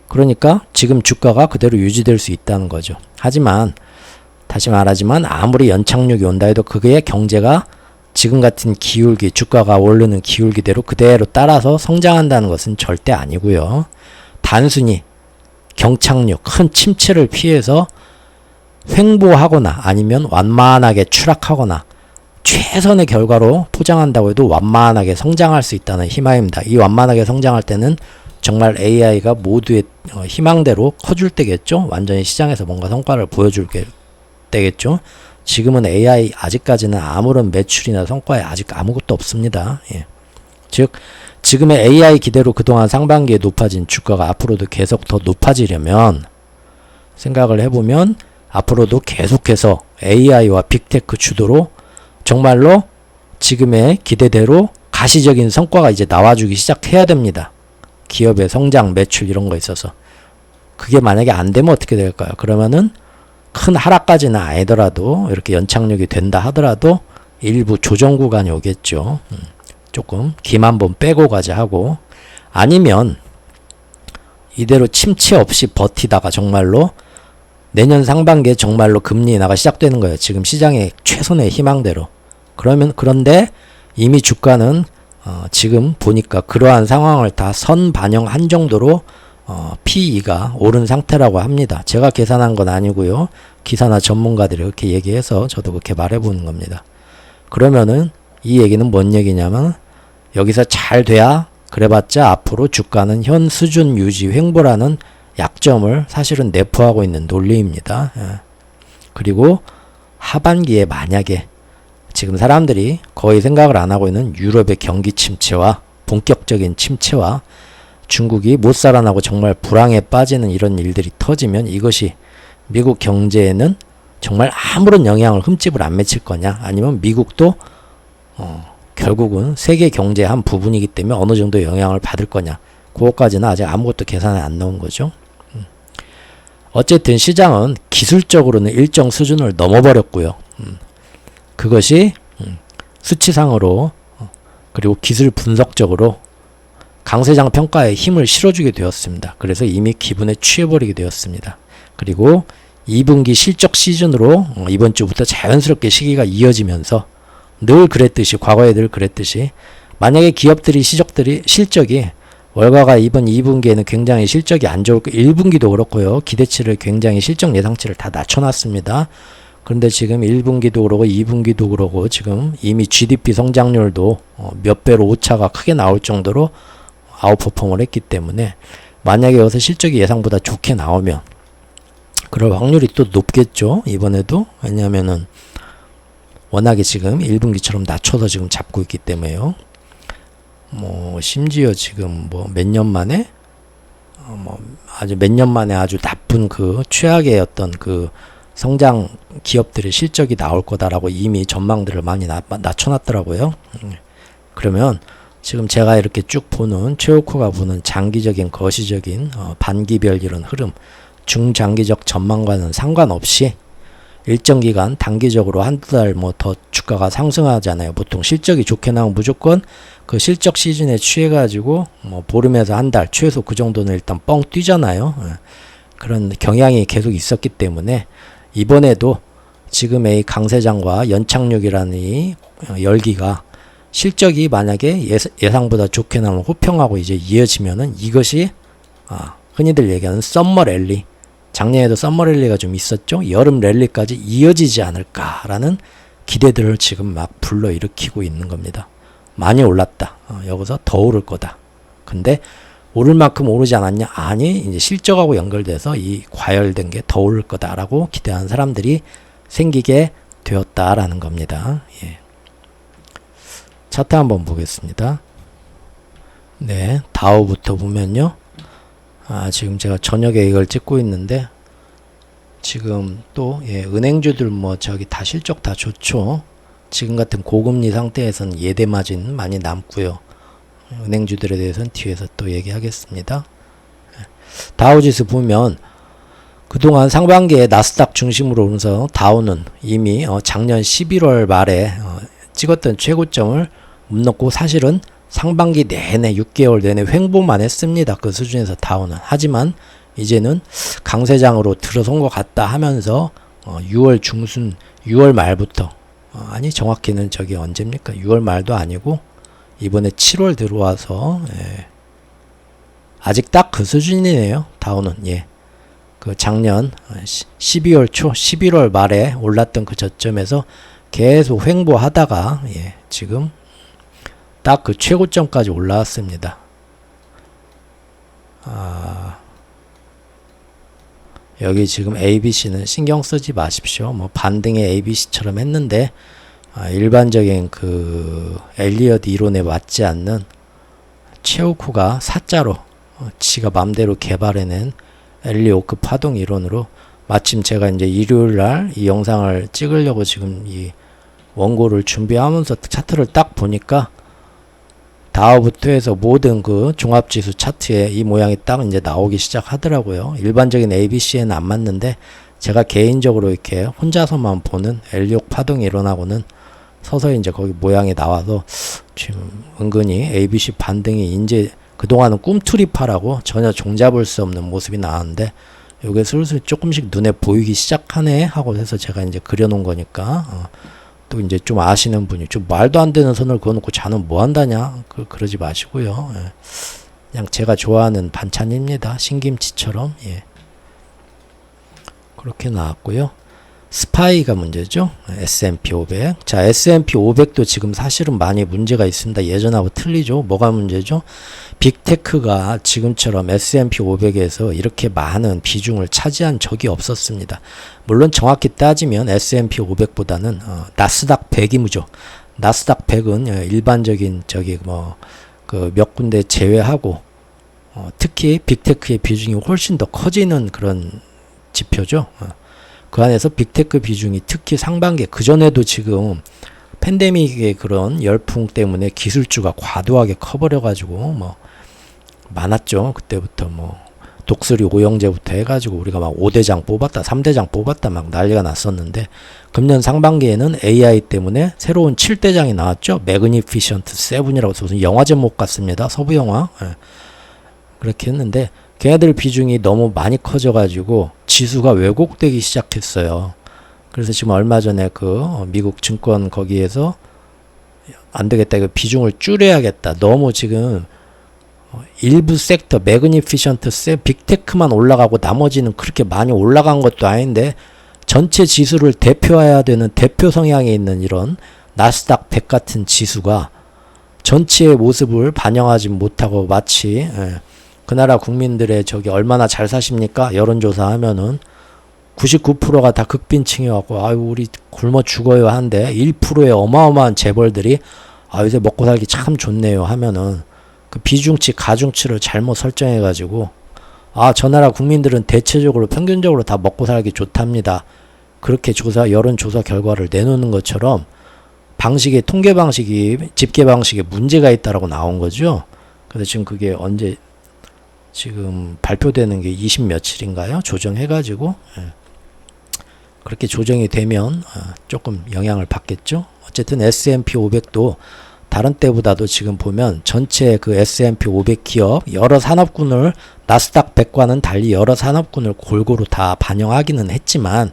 [SPEAKER 1] 그러니까 지금 주가가 그대로 유지될 수 있다는 거죠. 하지만 다시 말하지만 아무리 연착륙이 온다 해도 그게 경제가 지금 같은 기울기, 주가가 오르는 기울기대로 그대로 따라서 성장한다는 것은 절대 아니고요. 단순히 경착륙, 큰 침체를 피해서 횡보하거나 아니면 완만하게 추락하거나 최선의 결과로 포장한다고 해도 완만하게 성장할 수 있다는 희망입니다. 이 완만하게 성장할 때는 정말 AI가 모두의 희망대로 커줄 때겠죠. 완전히 시장에서 뭔가 성과를 보여줄 때겠죠. 지금은 AI 아직까지는 아무런 매출이나 성과에 아직 아무것도 없습니다. 즉 지금의 AI 기대로 그동안 상반기에 높아진 주가가 앞으로도 계속 더 높아지려면, 생각을 해보면 앞으로도 계속해서 AI와 빅테크 주도로 정말로 지금의 기대대로 가시적인 성과가 이제 나와주기 시작해야 됩니다. 기업의 성장, 매출 이런 거 있어서. 그게 만약에 안 되면 어떻게 될까요? 그러면은 큰 하락까지는 아니더라도 이렇게 연착륙이 된다 하더라도 일부 조정 구간이 오겠죠. 조금 김 한번 빼고 가자 하고, 아니면 이대로 침체 없이 버티다가 정말로 내년 상반기에 정말로 금리 인하가 시작되는 거예요. 지금 시장의 최선의 희망대로. 그런데 이미 주가는 지금 보니까 그러한 상황을 다 선반영한 정도로 PE가 오른 상태라고 합니다. 제가 계산한 건 아니고요. 기사나 전문가들이 그렇게 얘기해서 저도 그렇게 말해보는 겁니다. 그러면은 이 얘기는 뭔 얘기냐면, 여기서 잘 돼야 그래봤자 앞으로 주가는 현 수준 유지 횡보라는 약점을 사실은 내포하고 있는 논리입니다. 그리고 하반기에 만약에 지금 사람들이 거의 생각을 안 하고 있는 유럽의 경기 침체와 본격적인 침체와 중국이 못 살아나고 정말 불황에 빠지는 이런 일들이 터지면 이것이 미국 경제에는 정말 아무런 영향을 흠집을 안 맺힐 거냐, 아니면 미국도 결국은 세계 경제의 한 부분이기 때문에 어느 정도 영향을 받을 거냐, 그것까지는 아직 아무것도 계산이 안 나온 거죠. 어쨌든 시장은 기술적으로는 일정 수준을 넘어버렸고요. 그것이 수치상으로 그리고 기술 분석적으로 강세장 평가에 힘을 실어주게 되었습니다. 그래서 이미 기분에 취해버리게 되었습니다. 그리고 2분기 실적 시즌으로 이번 주부터 자연스럽게 시기가 이어지면서 늘 그랬듯이, 과거에 늘 그랬듯이, 만약에 기업들이 실적이 월가가 이번 2분기에는 굉장히 실적이 안 좋을 거, 1분기도 그렇고요. 기대치를 굉장히 실적 예상치를 다 낮춰놨습니다. 그런데 지금 1분기도 그러고 2분기도 그러고 지금 이미 GDP 성장률도 몇 배로 오차가 크게 나올 정도로 아웃퍼폼을 했기 때문에 만약에 여기서 실적이 예상보다 좋게 나오면 그럴 확률이 또 높겠죠. 이번에도. 왜냐하면은 워낙에 지금 1분기처럼 낮춰서 지금 잡고 있기 때문에요. 심지어 지금 몇 년 만에 아주 몇 년 만에 아주 나쁜 그 최악의 어떤 그 성장 기업들의 실적이 나올 거다라고 이미 전망들을 많이 낮춰놨더라고요. 그러면 지금 제가 이렇게 쭉 보는, 최호코가 보는 장기적인 거시적인 반기별 이런 흐름, 중장기적 전망과는 상관없이 일정 기간 단기적으로 한두 달 더 주가가 상승하잖아요. 보통 실적이 좋게 나오면 무조건 그 실적 시즌에 취해가지고 뭐 보름에서 한 달 최소 그 정도는 일단 뻥 뛰잖아요. 그런 경향이 계속 있었기 때문에 이번에도 지금의 강세장과 연착륙이라는 이 열기가 실적이 만약에 예상보다 좋게 나오면 호평하고 이제 이어지면은 이것이 흔히들 얘기하는 썸머 랠리, 작년에도 썸머 랠리가 좀 있었죠. 여름 랠리까지 이어지지 않을까라는 기대들을 지금 막 불러일으키고 있는 겁니다. 많이 올랐다. 여기서 더 오를 거다. 근데 오를 만큼 오르지 않았냐? 아니, 이제 실적하고 연결돼서 이 과열된 게 더 오를 거다라고 기대하는 사람들이 생기게 되었다라는 겁니다. 예. 차트 한번 보겠습니다. 네, 다우부터 보면요. 지금 제가 저녁에 이걸 찍고 있는데 지금 또 은행주들 뭐 저기 다 실적 다 좋죠. 지금 같은 고금리 상태에서는 예대 마진 많이 남고요. 은행주들에 대해서는 뒤에서 또 얘기하겠습니다. 다우지수 보면 그동안 상반기에 나스닥 중심으로 오면서 다우는 이미 작년 11월 말에 찍었던 최고점을 못 넘고 사실은 상반기 내내 6개월 내내 횡보만 했습니다. 그 수준에서 다우는. 하지만 이제는 강세장으로 들어선 것 같다 하면서 6월 중순 6월 말부터 아니 정확히는 저기 언제입니까? 6월 말도 아니고 이번에 7월 들어와서 아직 딱 그 수준이네요. 다우는 그 작년 12월 초 11월 말에 올랐던 그 저점에서 계속 횡보하다가 지금 딱 그 최고점까지 올라왔습니다. 여기 지금 ABC는 신경 쓰지 마십시오. 뭐 반등의 ABC처럼 했는데 일반적인 그 엘리엇 이론에 맞지 않는 체오쿠가 사자로 지가 맘대로 개발해낸 엘리오크 파동 이론으로 마침 제가 이제 일요일날 이 영상을 찍으려고 지금 이 원고를 준비하면서 차트를 딱 보니까 다우부터 해서 모든 그 종합지수 차트에 이 모양이 딱 이제 나오기 시작하더라고요. 일반적인 ABC에는 안 맞는데 제가 개인적으로 이렇게 혼자서만 보는 엘리옥 파동 이론하고는 서서히 이제 거기 모양이 나와서 지금 은근히 ABC 반등이 이제 그동안은 꿈틀이파라고 전혀 종잡을 수 없는 모습이 나왔는데 요게 슬슬 조금씩 눈에 보이기 시작하네 하고 해서 제가 이제 그려놓은 거니까 또 이제 좀 아시는 분이 좀 말도 안 되는 선을 그어놓고 자는 뭐 한다냐 그러지 마시고요. 그냥 제가 좋아하는 반찬입니다. 신김치처럼. 그렇게 나왔고요. 스파이가 문제죠. S&P 500. 자, S&P 500도 지금 사실은 많이 문제가 있습니다. 예전하고 틀리죠. 뭐가 문제죠? 빅테크가 지금처럼 S&P 500에서 이렇게 많은 비중을 차지한 적이 없었습니다. 물론 정확히 따지면 S&P 500보다는 나스닥 100이무죠. 나스닥 100은 일반적인 저기 뭐 그 몇 군데 제외하고 특히 빅테크의 비중이 훨씬 더 커지는 그런 지표죠. 그 안에서 빅테크 비중이 특히 상반기에 그전에도 지금 팬데믹의 그런 열풍 때문에 기술주가 과도하게 커버려 가지고 뭐 많았죠. 그때부터 뭐 독수리 오영재부터 해가지고 우리가 막 5대장 뽑았다 3대장 뽑았다 막 난리가 났었는데 금년 상반기에는 AI 때문에 새로운 7대장이 나왔죠. 매그니피션트 7이라고 해서 무슨 영화 제목 같습니다. 서부 영화. 그렇게 했는데 걔네들 비중이 너무 많이 커져가지고 지수가 왜곡되기 시작했어요. 그래서 지금 얼마 전에 그 미국 증권 거기에서 안 되겠다. 이거 비중을 줄여야겠다. 너무 지금 일부 섹터 매그니피션트 세 빅테크만 올라가고 나머지는 그렇게 많이 올라간 것도 아닌데 전체 지수를 대표해야 되는 대표 성향이 있는 이런 나스닥 100 같은 지수가 전체의 모습을 반영하지 못하고 마치 그 나라 국민들의 저기 얼마나 잘 사십니까? 여론조사 하면은 99%가 다 극빈층이어갖고 아유 우리 굶어 죽어요 한데 1%의 어마어마한 재벌들이 요새 먹고 살기 참 좋네요 하면은 그 비중치 가중치를 잘못 설정해가지고 저 나라 국민들은 대체적으로 평균적으로 다 먹고 살기 좋답니다. 그렇게 여론조사 결과를 내놓는 것처럼 방식의 통계 방식이 집계 방식에 문제가 있다라고 나온 거죠. 그래서 지금 그게 언제 지금 발표되는 게 20 며칠인가요? 조정해가지고 그렇게 조정이 되면 조금 영향을 받겠죠. 어쨌든 S&P 500도 다른 때보다도 지금 보면 전체 그 S&P 500 기업 여러 산업군을 나스닥 100과는 달리 여러 산업군을 골고루 다 반영하기는 했지만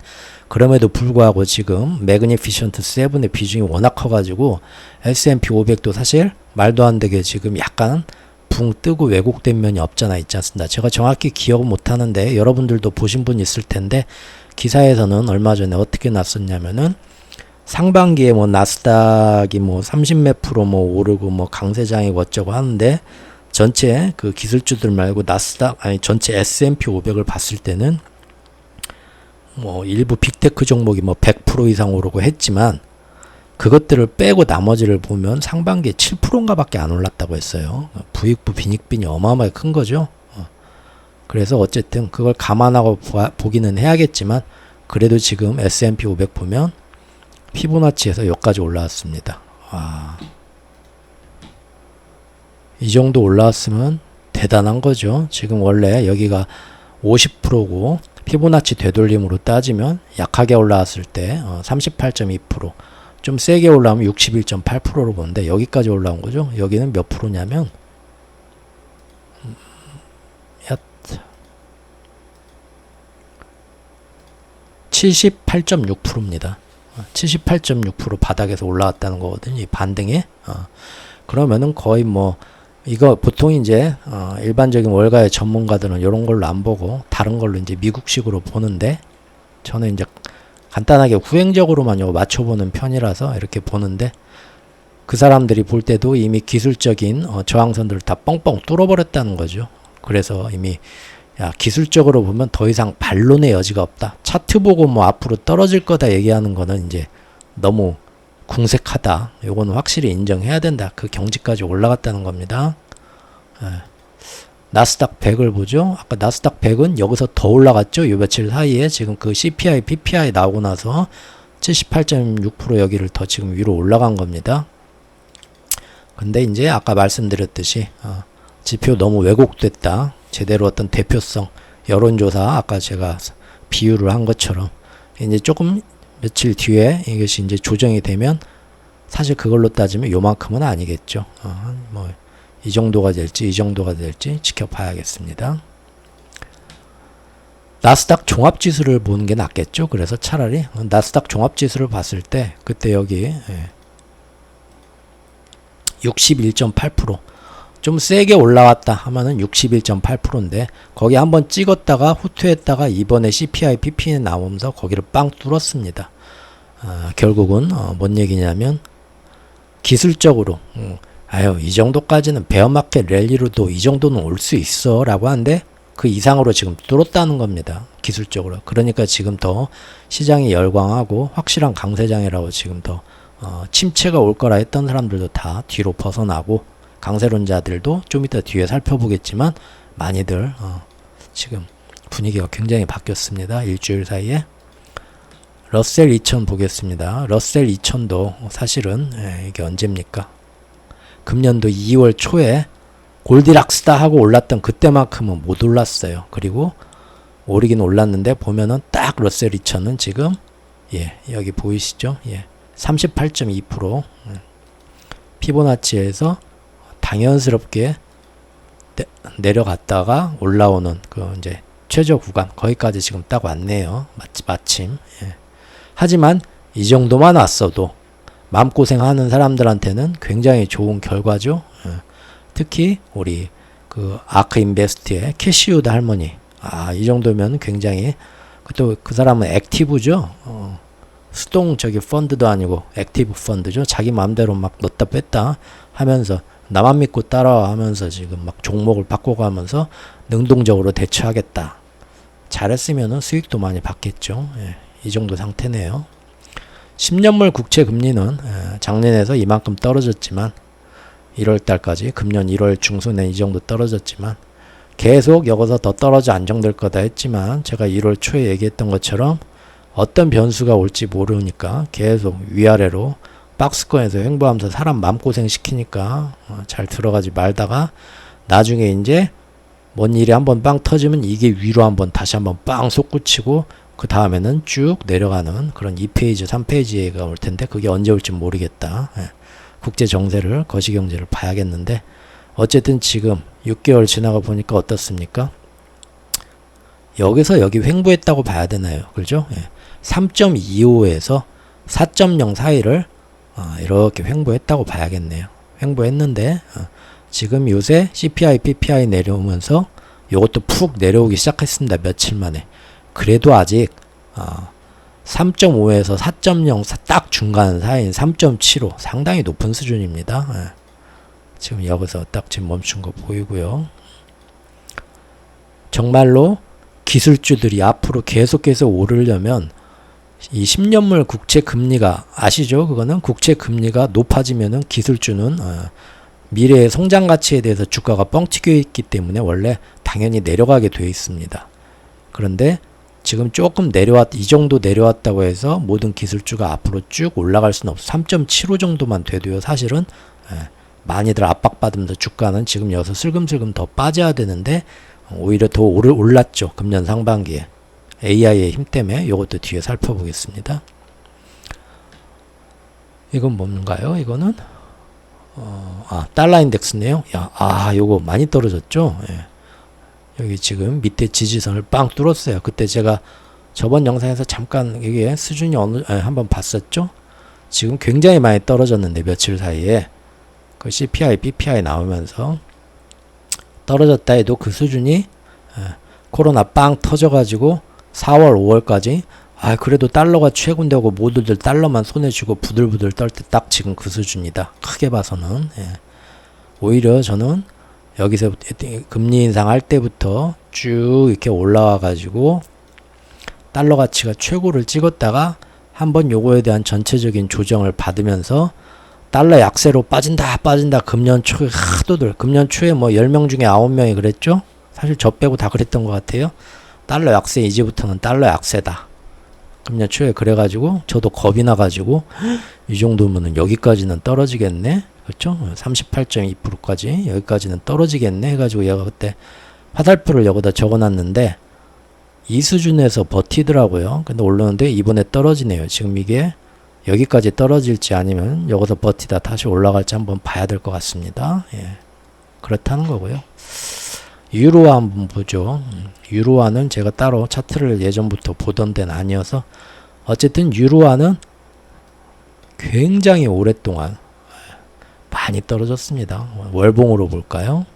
[SPEAKER 1] 그럼에도 불구하고 지금 매그니피션트 7의 비중이 워낙 커가지고 S&P 500도 사실 말도 안 되게 지금 약간 붕 뜨고 왜곡된 면이 없잖아 있지 않습니다. 제가 정확히 기억은 못하는데 여러분들도 보신 분 있을 텐데 기사에서는 얼마 전에 어떻게 났었냐면은 상반기에 뭐 나스닥이 뭐 30몇 프로 뭐 오르고 뭐 강세장이고 어쩌고 하는데 전체 그 기술주들 말고 나스닥 아니 전체 S&P 500을 봤을 때는 뭐 일부 빅테크 종목이 뭐 100% 이상 오르고 했지만 그것들을 빼고 나머지를 보면 상반기에 7%인가 밖에 안 올랐다고 했어요. 부익부 빈익빈이 어마어마하게 큰 거죠. 그래서 어쨌든 그걸 감안하고 보기는 해야겠지만 그래도 지금 S&P 500 보면 피보나치에서 여기까지 올라왔습니다. 와, 이 정도 올라왔으면 대단한 거죠. 지금 원래 여기가 50%고 피보나치 되돌림으로 따지면 약하게 올라왔을 때 38.2%, 좀 세게 올라오면 61.8%로 보는데 여기까지 올라온 거죠. 여기는 몇 프로냐면 78.6%입니다. 78.6% 바닥에서 올라왔다는 거거든요. 이 반등에. 그러면은 거의 뭐 이거 보통 이제 일반적인 월가의 전문가들은 이런 걸로 안 보고 다른 걸로 이제 미국식으로 보는데 저는 이제 간단하게 후행적으로만 요 맞춰보는 편이라서 이렇게 보는데 그 사람들이 볼 때도 이미 기술적인 저항선들을 다 뻥뻥 뚫어버렸다는 거죠. 그래서 이미 야, 기술적으로 보면 더 이상 반론의 여지가 없다. 차트 보고 뭐 앞으로 떨어질 거다 얘기하는 거는 이제 너무 궁색하다. 요거는 확실히 인정해야 된다. 그 경지까지 올라갔다는 겁니다. 나스닥 100을 보죠. 아까 나스닥 100은 여기서 더 올라갔죠. 요 며칠 사이에 지금 그 CPI, PPI 나오고 나서 78.6% 여기를 더 지금 위로 올라간 겁니다. 근데 이제 아까 말씀드렸듯이 지표 너무 왜곡됐다. 제대로 어떤 대표성, 여론조사 아까 제가 비유를 한 것처럼 이제 조금 며칠 뒤에 이것이 이제 조정이 되면 사실 그걸로 따지면 요만큼은 아니겠죠. 뭐 이 정도가 될지 이 정도가 될지 지켜봐야겠습니다. 나스닥 종합지수를 보는 게 낫겠죠. 그래서 차라리 나스닥 종합지수를 봤을 때 그때 여기 61.8% 좀 세게 올라왔다 하면은 61.8%인데 거기 한번 찍었다가 후퇴했다가 이번에 CPI, PPI 나오면서 거기를 빵 뚫었습니다. 결국은 뭔 얘기냐면 기술적으로 아유 이 정도까지는 베어마켓 랠리로도 이 정도는 올 수 있어 라고 하는데 그 이상으로 지금 뚫었다는 겁니다. 기술적으로. 그러니까 지금 더 시장이 열광하고 확실한 강세장이라고 지금 더 침체가 올 거라 했던 사람들도 다 뒤로 벗어나고 강세론자들도 좀 이따 뒤에 살펴보겠지만 많이들 지금 분위기가 굉장히 바뀌었습니다. 일주일 사이에. 러셀 2000 보겠습니다. 러셀 2000도 사실은 이게 언제입니까? 금년도 2월 초에 골디락스다 하고 올랐던 그때만큼은 못 올랐어요. 그리고 오르긴 올랐는데 보면은 딱 러셀 2000은 지금 여기 보이시죠? 38.2% 피보나치에서 당연스럽게 내려갔다가 올라오는 그 이제 최저 구간 거기까지 지금 딱 왔네요. 마침. 하지만 이 정도만 왔어도 마음고생하는 사람들한테는 굉장히 좋은 결과죠. 특히 우리 그 아크 인베스트의 캐시우드 할머니 이 정도면 굉장히 또 그 사람은 액티브죠. 수동 펀드도 아니고 액티브 펀드죠. 자기 마음대로 막 넣었다 뺐다 하면서 나만 믿고 따라와 하면서 지금 막 종목을 바꿔가면서 능동적으로 대처하겠다. 잘했으면은 수익도 많이 받겠죠. 이 정도 상태네요. 10년물 국채 금리는 작년에서 이만큼 떨어졌지만 1월달까지 금년 1월 중순에 이 정도 떨어졌지만 계속 여기서 더 떨어져 안정될 거다 했지만 제가 1월 초에 얘기했던 것처럼 어떤 변수가 올지 모르니까 계속 위아래로 박스권에서 횡보하면서 사람 마음고생 시키니까 잘 들어가지 말다가 나중에 이제 뭔 일이 한번 빵 터지면 이게 위로 한번 다시 한번 빵 솟구치고 그 다음에는 쭉 내려가는 그런 2페이지 3페이지가 올 텐데 그게 언제 올지 모르겠다. 국제 정세를 거시경제를 봐야겠는데 어쨌든 지금 6개월 지나가 보니까 어떻습니까? 여기서 여기 횡보했다고 봐야 되나요? 그렇죠? 예. 3.25에서 4.0 사이를 이렇게 횡보했다고 봐야겠네요. 횡보했는데 지금 요새 CPI, PPI 내려오면서 이것도 푹 내려오기 시작했습니다. 며칠 만에. 그래도 아직 3.5에서 4.0 딱 중간 사이인 3.75 상당히 높은 수준입니다. 예. 지금 여기서 딱 지금 멈춘 거 보이고요. 정말로 기술주들이 앞으로 계속해서 오르려면 이 10년물 국채 금리가 아시죠? 그거는 국채 금리가 높아지면은 기술주는 미래의 성장 가치에 대해서 주가가 뻥튀겨 있기 때문에 원래 당연히 내려가게 되어 있습니다. 그런데 지금 조금 이 정도 내려왔다고 해서 모든 기술주가 앞으로 쭉 올라갈 수는 없어. 3.75 정도만 돼도요. 사실은 많이들 압박받으면서 주가는 지금 여기서 슬금슬금 더 빠져야 되는데 오히려 더 올랐죠. 금년 상반기에. AI의 힘 때문에 이것도 뒤에 살펴보겠습니다. 이건 뭔가요? 이거는 달러 인덱스네요. 요거 많이 떨어졌죠. 예. 여기 지금 밑에 지지선을 빵 뚫었어요. 그때 제가 저번 영상에서 잠깐 이게 수준이 한번 봤었죠. 지금 굉장히 많이 떨어졌는데 며칠 사이에 그 CPI, PPI 나오면서 떨어졌다 해도 그 수준이 코로나 빵 터져가지고 4월, 5월까지 그래도 달러가 최고인데 하고 모두들 달러만 손에 쥐고 부들부들 떨 때 딱 지금 그 수준이다. 크게 봐서는. 오히려 저는 여기서 금리 인상할 때부터 쭉 이렇게 올라와 가지고 달러 가치가 최고를 찍었다가 한번 요거에 대한 전체적인 조정을 받으면서 달러 약세로 빠진다 금년 초에 하도들 금년 초에 뭐 10명 중에 9명이 그랬죠. 사실 저 빼고 다 그랬던 것 같아요. 달러 약세 이제부터는 달러 약세다. 금년 초에 그래가지고 저도 겁이 나가지고 이 정도면은 여기까지는 떨어지겠네. 그렇죠? 38.2%까지 여기까지는 떨어지겠네 해가지고 얘가 그때 화살표를 여기다 적어놨는데 이 수준에서 버티더라고요. 근데 올라오는데 이번에 떨어지네요. 지금 이게 여기까지 떨어질지 아니면 여기서 버티다 다시 올라갈지 한번 봐야 될 것 같습니다. 예. 그렇다는 거고요. 유로화 한번 보죠. 유로화는 제가 따로 차트를 예전부터 보던 데는 아니어서 어쨌든 유로화는 굉장히 오랫동안 많이 떨어졌습니다. 월봉으로 볼까요?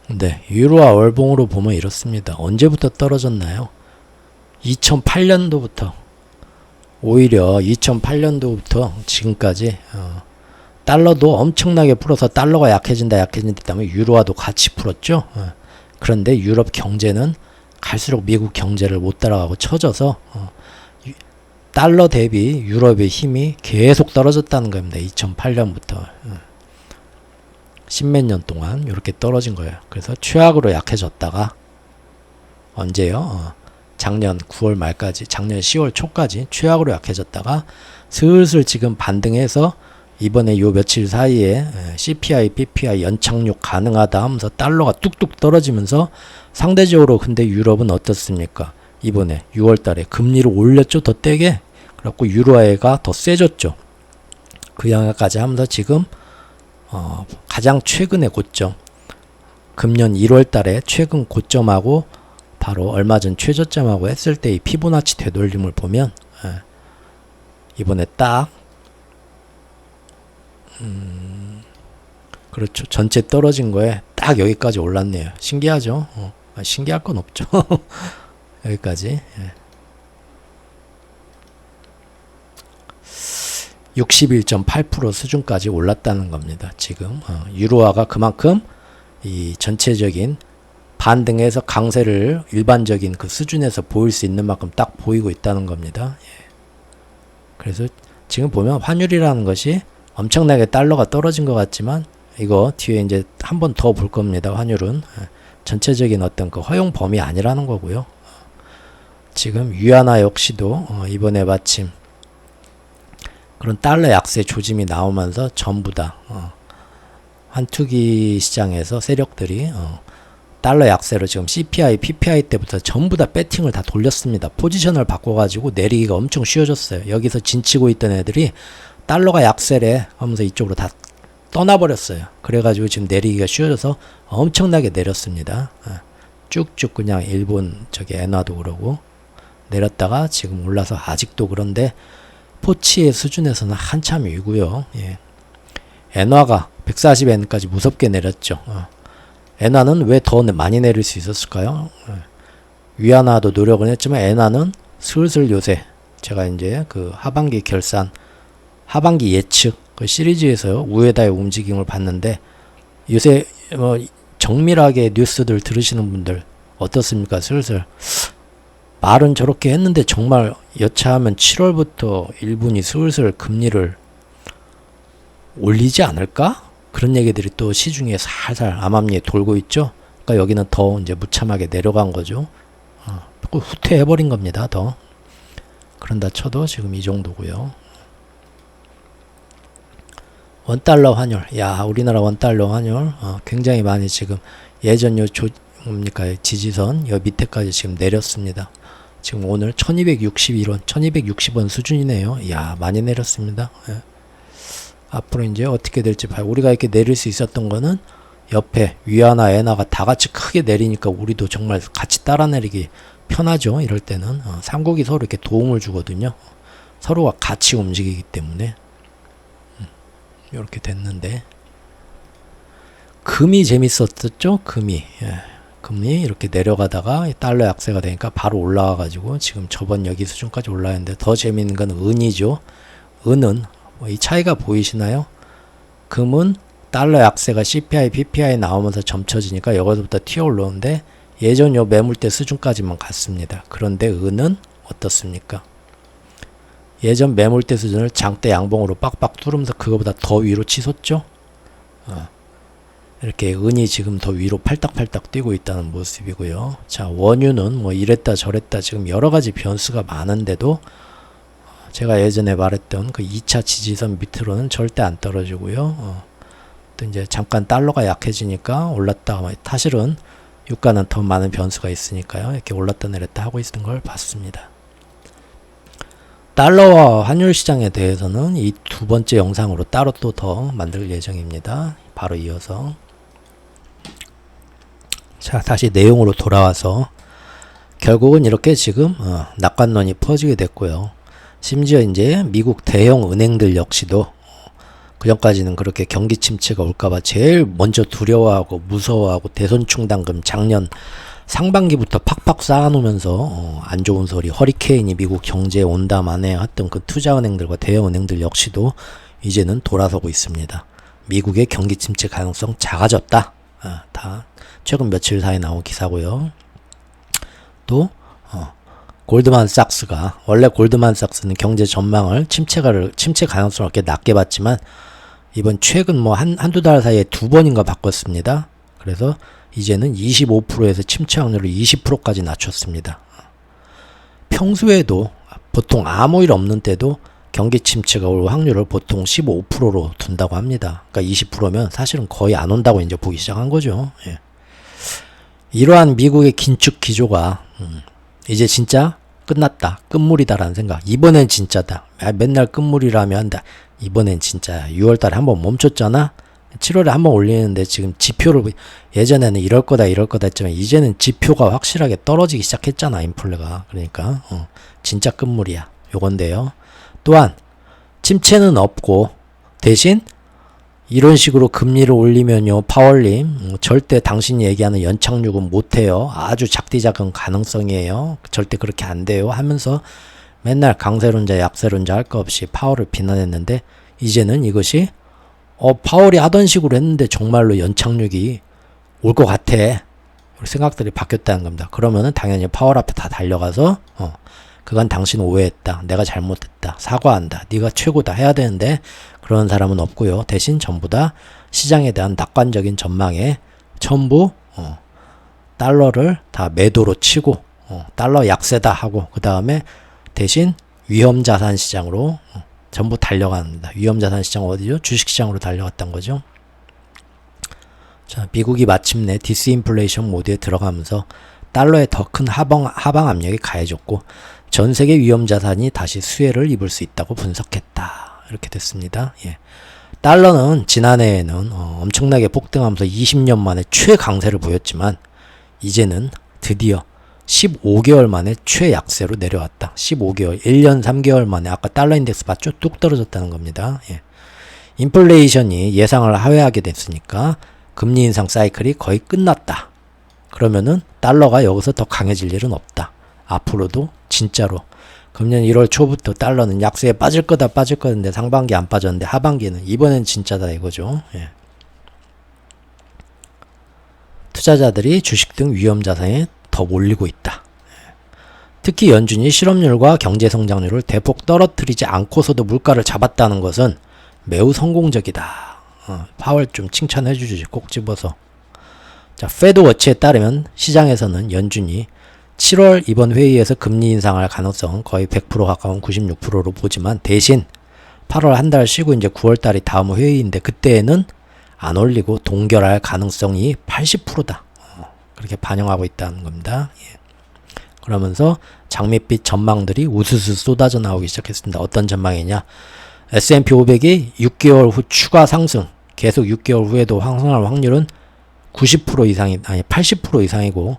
[SPEAKER 1] 네, 유로화 월봉으로 보면 이렇습니다. 언제부터 떨어졌나요? 2008년도부터 오히려 2008년도부터 지금까지 달러도 엄청나게 풀어서 달러가 약해진다 다음에 유로화도 같이 풀었죠. 그런데 유럽 경제는 갈수록 미국 경제를 못 따라가고 처져서 달러 대비 유럽의 힘이 계속 떨어졌다는 겁니다. 2008년부터 10몇 년 동안 이렇게 떨어진 거예요. 그래서 최악으로 약해졌다가 언제요? 작년 9월 말까지, 작년 10월 초까지 최악으로 약해졌다가 슬슬 지금 반등해서 이번에 요 며칠 사이에 CPI, PPI 연착륙 가능하다 하면서 달러가 뚝뚝 떨어지면서 상대적으로 근데 유럽은 어떻습니까? 이번에 6월 달에 금리를 올렸죠. 더 떼게. 그래갖고 유로화가 더 세졌죠. 그 양까지 하면서 지금 가장 최근의 고점 금년 1월 달에 최근 고점하고 바로 얼마 전 최저점하고 했을 때 이 피보나치 되돌림을 보면 이번에 딱 그렇죠. 전체 떨어진 거에 딱 여기까지 올랐네요. 신기하죠? 신기할 건 없죠. 여기까지. 61.8% 수준까지 올랐다는 겁니다. 지금 유로화가 그만큼 이 전체적인 반등에서 강세를 일반적인 그 수준에서 보일 수 있는 만큼 딱 보이고 있다는 겁니다. 그래서 지금 보면 환율이라는 것이 엄청나게 달러가 떨어진 것 같지만 이거 뒤에 이제 한 번 더 볼 겁니다. 환율은 전체적인 어떤 그 허용 범위 아니라는 거고요. 지금 위안화 역시도 이번에 마침 그런 달러 약세 조짐이 나오면서 전부 다 환투기 시장에서 세력들이 달러 약세로 지금 CPI, PPI 때부터 전부 다 배팅을 다 돌렸습니다. 포지션을 바꿔가지고 내리기가 엄청 쉬워졌어요. 여기서 진치고 있던 애들이 달러가 약세래 하면서 이쪽으로 다 떠나버렸어요. 그래가지고 지금 내리기가 쉬워져서 엄청나게 내렸습니다. 쭉쭉 그냥 일본 저기 엔화도 그러고 내렸다가 지금 올라서 아직도 그런데 포치의 수준에서는 한참 위고요. 예. 엔화가 140엔까지 무섭게 내렸죠. 엔화는 왜 더 많이 내릴 수 있었을까요? 위안화도 노력은 했지만 엔화는 슬슬 요새 제가 이제 그 하반기 결산, 하반기 예측 그 시리즈에서 우에다의 움직임을 봤는데 요새 뭐 정밀하게 뉴스들 들으시는 분들 어떻습니까? 슬슬 말은 저렇게 했는데 정말 여차하면 7월부터 일본이 슬슬 금리를 올리지 않을까? 그런 얘기들이 또 시중에 살살 암암리에 돌고 있죠. 그러니까 여기는 더 이제 무참하게 내려간 거죠. 후퇴해버린 겁니다. 더. 그런다 쳐도 지금 이 정도고요. 원달러 환율. 야, 우리나라 원달러 환율 굉장히 많이 지금 예전 뭡니까 지지선 여 밑에까지 지금 내렸습니다. 지금 오늘 1261원, 1260원 수준이네요. 야, 많이 내렸습니다. 예. 앞으로 이제 어떻게 될지 봐요. 우리가 이렇게 내릴 수 있었던 거는 옆에 위안화, 엔화가 다 같이 크게 내리니까 우리도 정말 같이 따라 내리기 편하죠. 이럴 때는 삼국이 서로 이렇게 도움을 주거든요. 서로가 같이 움직이기 때문에 이렇게 됐는데 금이 재밌었죠. 금이 금이 이렇게 내려가다가 달러 약세가 되니까 바로 올라와 가지고 지금 저번 여기 수준까지 올라왔는데 더 재밌는 건 은이죠. 은은 이 차이가 보이시나요? 금은 달러 약세가 CPI, PPI 나오면서 점쳐지니까 여기서부터 튀어 올라오는데 예전 요 매물대 수준까지만 갔습니다. 그런데 은은 어떻습니까? 예전 매물대 수준을 장대 양봉으로 빡빡 뚫으면서 그거보다 더 위로 치솟죠? 이렇게 은이 지금 더 위로 팔딱팔딱 뛰고 있다는 모습이고요. 자, 원유는 뭐 이랬다 저랬다 지금 여러 가지 변수가 많은데도 제가 예전에 말했던 그 2차 지지선 밑으로는 절대 안 떨어지고요. 또 이제 잠깐 달러가 약해지니까 올랐다가 사실은 유가는 더 많은 변수가 있으니까요. 이렇게 올랐다 내렸다 하고 있는 걸 봤습니다. 달러와 환율 시장에 대해서는 이 두 번째 영상으로 따로 또 더 만들 예정입니다. 바로 이어서 자, 다시 내용으로 돌아와서 결국은 이렇게 지금 낙관론이 퍼지게 됐고요. 심지어 이제 미국 대형 은행들 역시도 그전까지는 그렇게 경기 침체가 올까봐 제일 먼저 두려워하고 무서워하고 대손 충당금 작년 상반기부터 팍팍 쌓아놓으면서 안 좋은 소리 허리케인이 미국 경제에 온다 만에 했던 그 투자은행들과 대형은행들 역시도 이제는 돌아서고 있습니다. 미국의 경기 침체 가능성 작아졌다. 다 최근 며칠 사이에 나온 기사고요. 또 골드만삭스가 원래 골드만삭스는 경제 전망을 침체 가능성을 이렇게 낮게 봤지만 이번 최근 뭐 한두 달 사이에 두 번인가 바꿨습니다. 그래서 이제는 25%에서 침체 확률을 20%까지 낮췄습니다. 평소에도 보통 아무 일 없는 때도 경기 침체가 올 확률을 보통 15%로 둔다고 합니다. 그러니까 20%면 사실은 거의 안 온다고 이제 보기 시작한 거죠. 예. 이러한 미국의 긴축 기조가 이제 진짜 끝났다. 끝물이다라는 생각. 이번엔 진짜다. 맨날 끝물이라며 한다. 이번엔 진짜야. 6월달에 한번 멈췄잖아. 7월에 한번 올리는데 지금 지표를 예전에는 이럴 거다 했지만 이제는 지표가 확실하게 떨어지기 시작했잖아. 인플레가. 그러니까 진짜 끝물이야. 요건데요. 또한 침체는 없고 대신 이런 식으로 금리를 올리면요, 파월님 절대 당신이 얘기하는 연착륙은 못해요. 아주 작디작은 가능성이에요. 절대 그렇게 안 돼요 하면서 맨날 강세론자 약세론자 할 거 없이 파월을 비난했는데 이제는 이것이 파월이 하던 식으로 했는데 정말로 연착륙이 올 것 같아. 생각들이 바뀌었다는 겁니다. 그러면은 당연히 파월 앞에 다 달려가서 그건 당신 오해했다. 내가 잘못했다. 사과한다. 네가 최고다 해야 되는데 그런 사람은 없고요. 대신 전부 다 시장에 대한 낙관적인 전망에 전부 달러를 다 매도로 치고 달러 약세다 하고 그 다음에 대신 위험자산 시장으로 전부 달려갑니다. 위험자산 시장 어디죠? 주식시장으로 달려갔던 거죠. 자, 미국이 마침내 디스인플레이션 모드에 들어가면서 달러에 더 큰 하방 압력이 가해졌고 전 세계 위험자산이 다시 수혜를 입을 수 있다고 분석했다. 이렇게 됐습니다. 예. 달러는 지난해에는 엄청나게 폭등하면서 20년 만에 최강세를 보였지만 이제는 드디어 15개월 만에 최약세로 내려왔다. 15개월, 1년 3개월 만에 아까 달러 인덱스 봤죠? 뚝 떨어졌다는 겁니다. 예. 인플레이션이 예상을 하회하게 됐으니까 금리 인상 사이클이 거의 끝났다. 그러면은 달러가 여기서 더 강해질 일은 없다. 앞으로도 진짜로 금년 1월 초부터 달러는 약세에 빠질 거다 근데 상반기 안 빠졌는데 하반기는 이번엔 진짜다 이거죠. 예. 투자자들이 주식 등 위험자산에 더 몰리고 있다. 특히 연준이 실업률과 경제성장률을 대폭 떨어뜨리지 않고서도 물가를 잡았다는 것은 매우 성공적이다. 파월 좀 칭찬해 주지 꼭 집어서. 자, 패드워치에 따르면 시장에서는 연준이 7월 이번 회의에서 금리 인상할 가능성 거의 100% 가까운 96%로 보지만 대신 8월 한 달 쉬고 이제 9월 달이 다음 회의인데 그때에는 안 올리고 동결할 가능성이 80%다. 그렇게 반영하고 있다는 겁니다. 예. 그러면서 장밋빛 전망들이 우수수 쏟아져 나오기 시작했습니다. 어떤 전망이냐? S&P 500이 6개월 후 추가 상승, 계속 6개월 후에도 상승할 확률은 90% 이상이 아니 80% 이상이고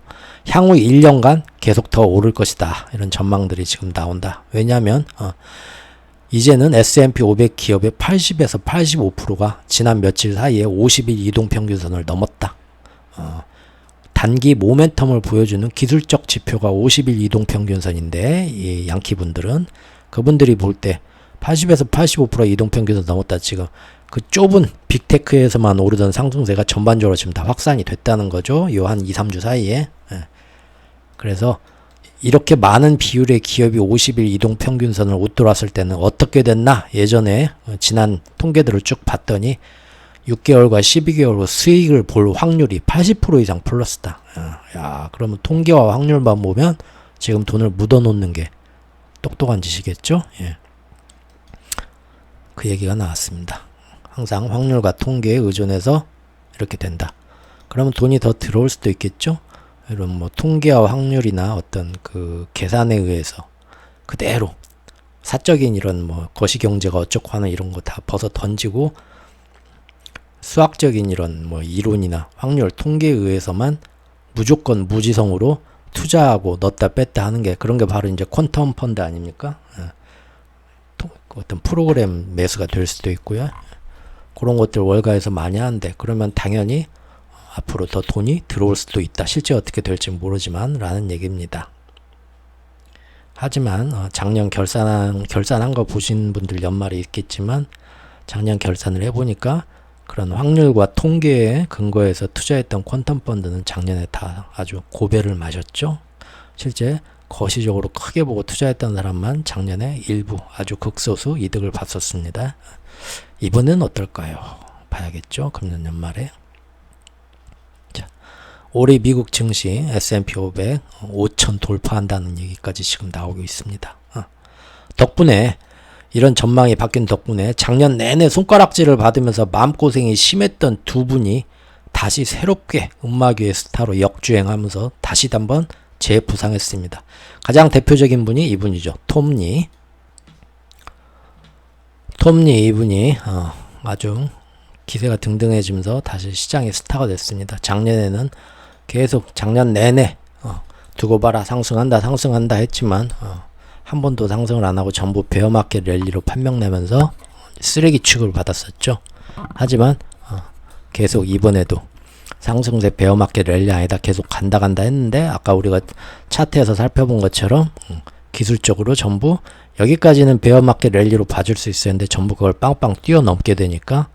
[SPEAKER 1] 향후 1년간 계속 더 오를 것이다. 이런 전망들이 지금 나온다. 왜냐하면 이제는 S&P 500 기업의 80에서 85%가 지난 며칠 사이에 50일 이동평균선을 넘었다. 단기 모멘텀을 보여주는 기술적 지표가 50일 이동평균선인데 이 양키분들은 그분들이 볼 때 80에서 85% 이동평균선 넘었다. 지금 그 좁은 빅테크에서만 오르던 상승세가 전반적으로 지금 다 확산이 됐다는 거죠. 요 한 2, 3주 사이에. 예. 그래서 이렇게 많은 비율의 기업이 50일 이동평균선을 웃돌았을 때는 어떻게 됐나? 예전에 지난 통계들을 쭉 봤더니 6개월과 12개월 후 수익을 볼 확률이 80% 이상 플러스다. 야, 그러면 통계와 확률만 보면 지금 돈을 묻어놓는 게 똑똑한 짓이겠죠? 예. 그 얘기가 나왔습니다. 항상 확률과 통계에 의존해서 이렇게 된다. 그러면 돈이 더 들어올 수도 있겠죠? 이런 뭐 통계와 확률이나 어떤 그 계산에 의해서 그대로 사적인 이런 뭐 거시경제가 어쩌고 하는 이런 거 다 벗어 던지고 수학적인 이런 뭐 이론이나 확률, 통계에 의해서만 무조건 무지성으로 투자하고 넣었다 뺐다 하는 게 그런 게 바로 이제 퀀텀 펀드 아닙니까? 어떤 프로그램 매수가 될 수도 있고요. 그런 것들 월가에서 많이 하는데 그러면 당연히 앞으로 더 돈이 들어올 수도 있다. 실제 어떻게 될지 모르지만 라는 얘기입니다. 하지만 작년 결산한 거 보신 분들 연말에 있겠지만 작년 결산을 해보니까 그런 확률과 통계에 근거해서 투자했던 퀀텀 펀드는 작년에 다 아주 고배를 마셨죠. 실제 거시적으로 크게 보고 투자했던 사람만 작년에 일부 아주 극소수 이득을 봤었습니다. 이번엔 어떨까요? 봐야겠죠. 금년 연말에. 자, 올해 미국 증시 S&P 500 5천 돌파한다는 얘기까지 지금 나오고 있습니다. 덕분에 이런 전망이 바뀐 덕분에 작년 내내 손가락질을 받으면서 마음고생이 심했던 두 분이 다시 새롭게 음악위의 스타로 역주행하면서 다시 한번 재부상했습니다. 가장 대표적인 분이 이분이죠. 톰리. 이분이 아주 기세가 등등해지면서 다시 시장의 스타가 됐습니다. 작년에는 계속 작년 내내 두고 봐라 상승한다 했지만 한 번도 상승을 안 하고 전부 베어마켓 랠리로 판명내면서 쓰레기 취급을 받았었죠. 하지만 계속 이번에도 상승세 베어마켓 랠리 아니다 계속 간다 했는데 아까 우리가 차트에서 살펴본 것처럼 기술적으로 전부 여기까지는 베어마켓 랠리로 봐줄 수 있었는데 전부 그걸 빵빵 뛰어넘게 되니까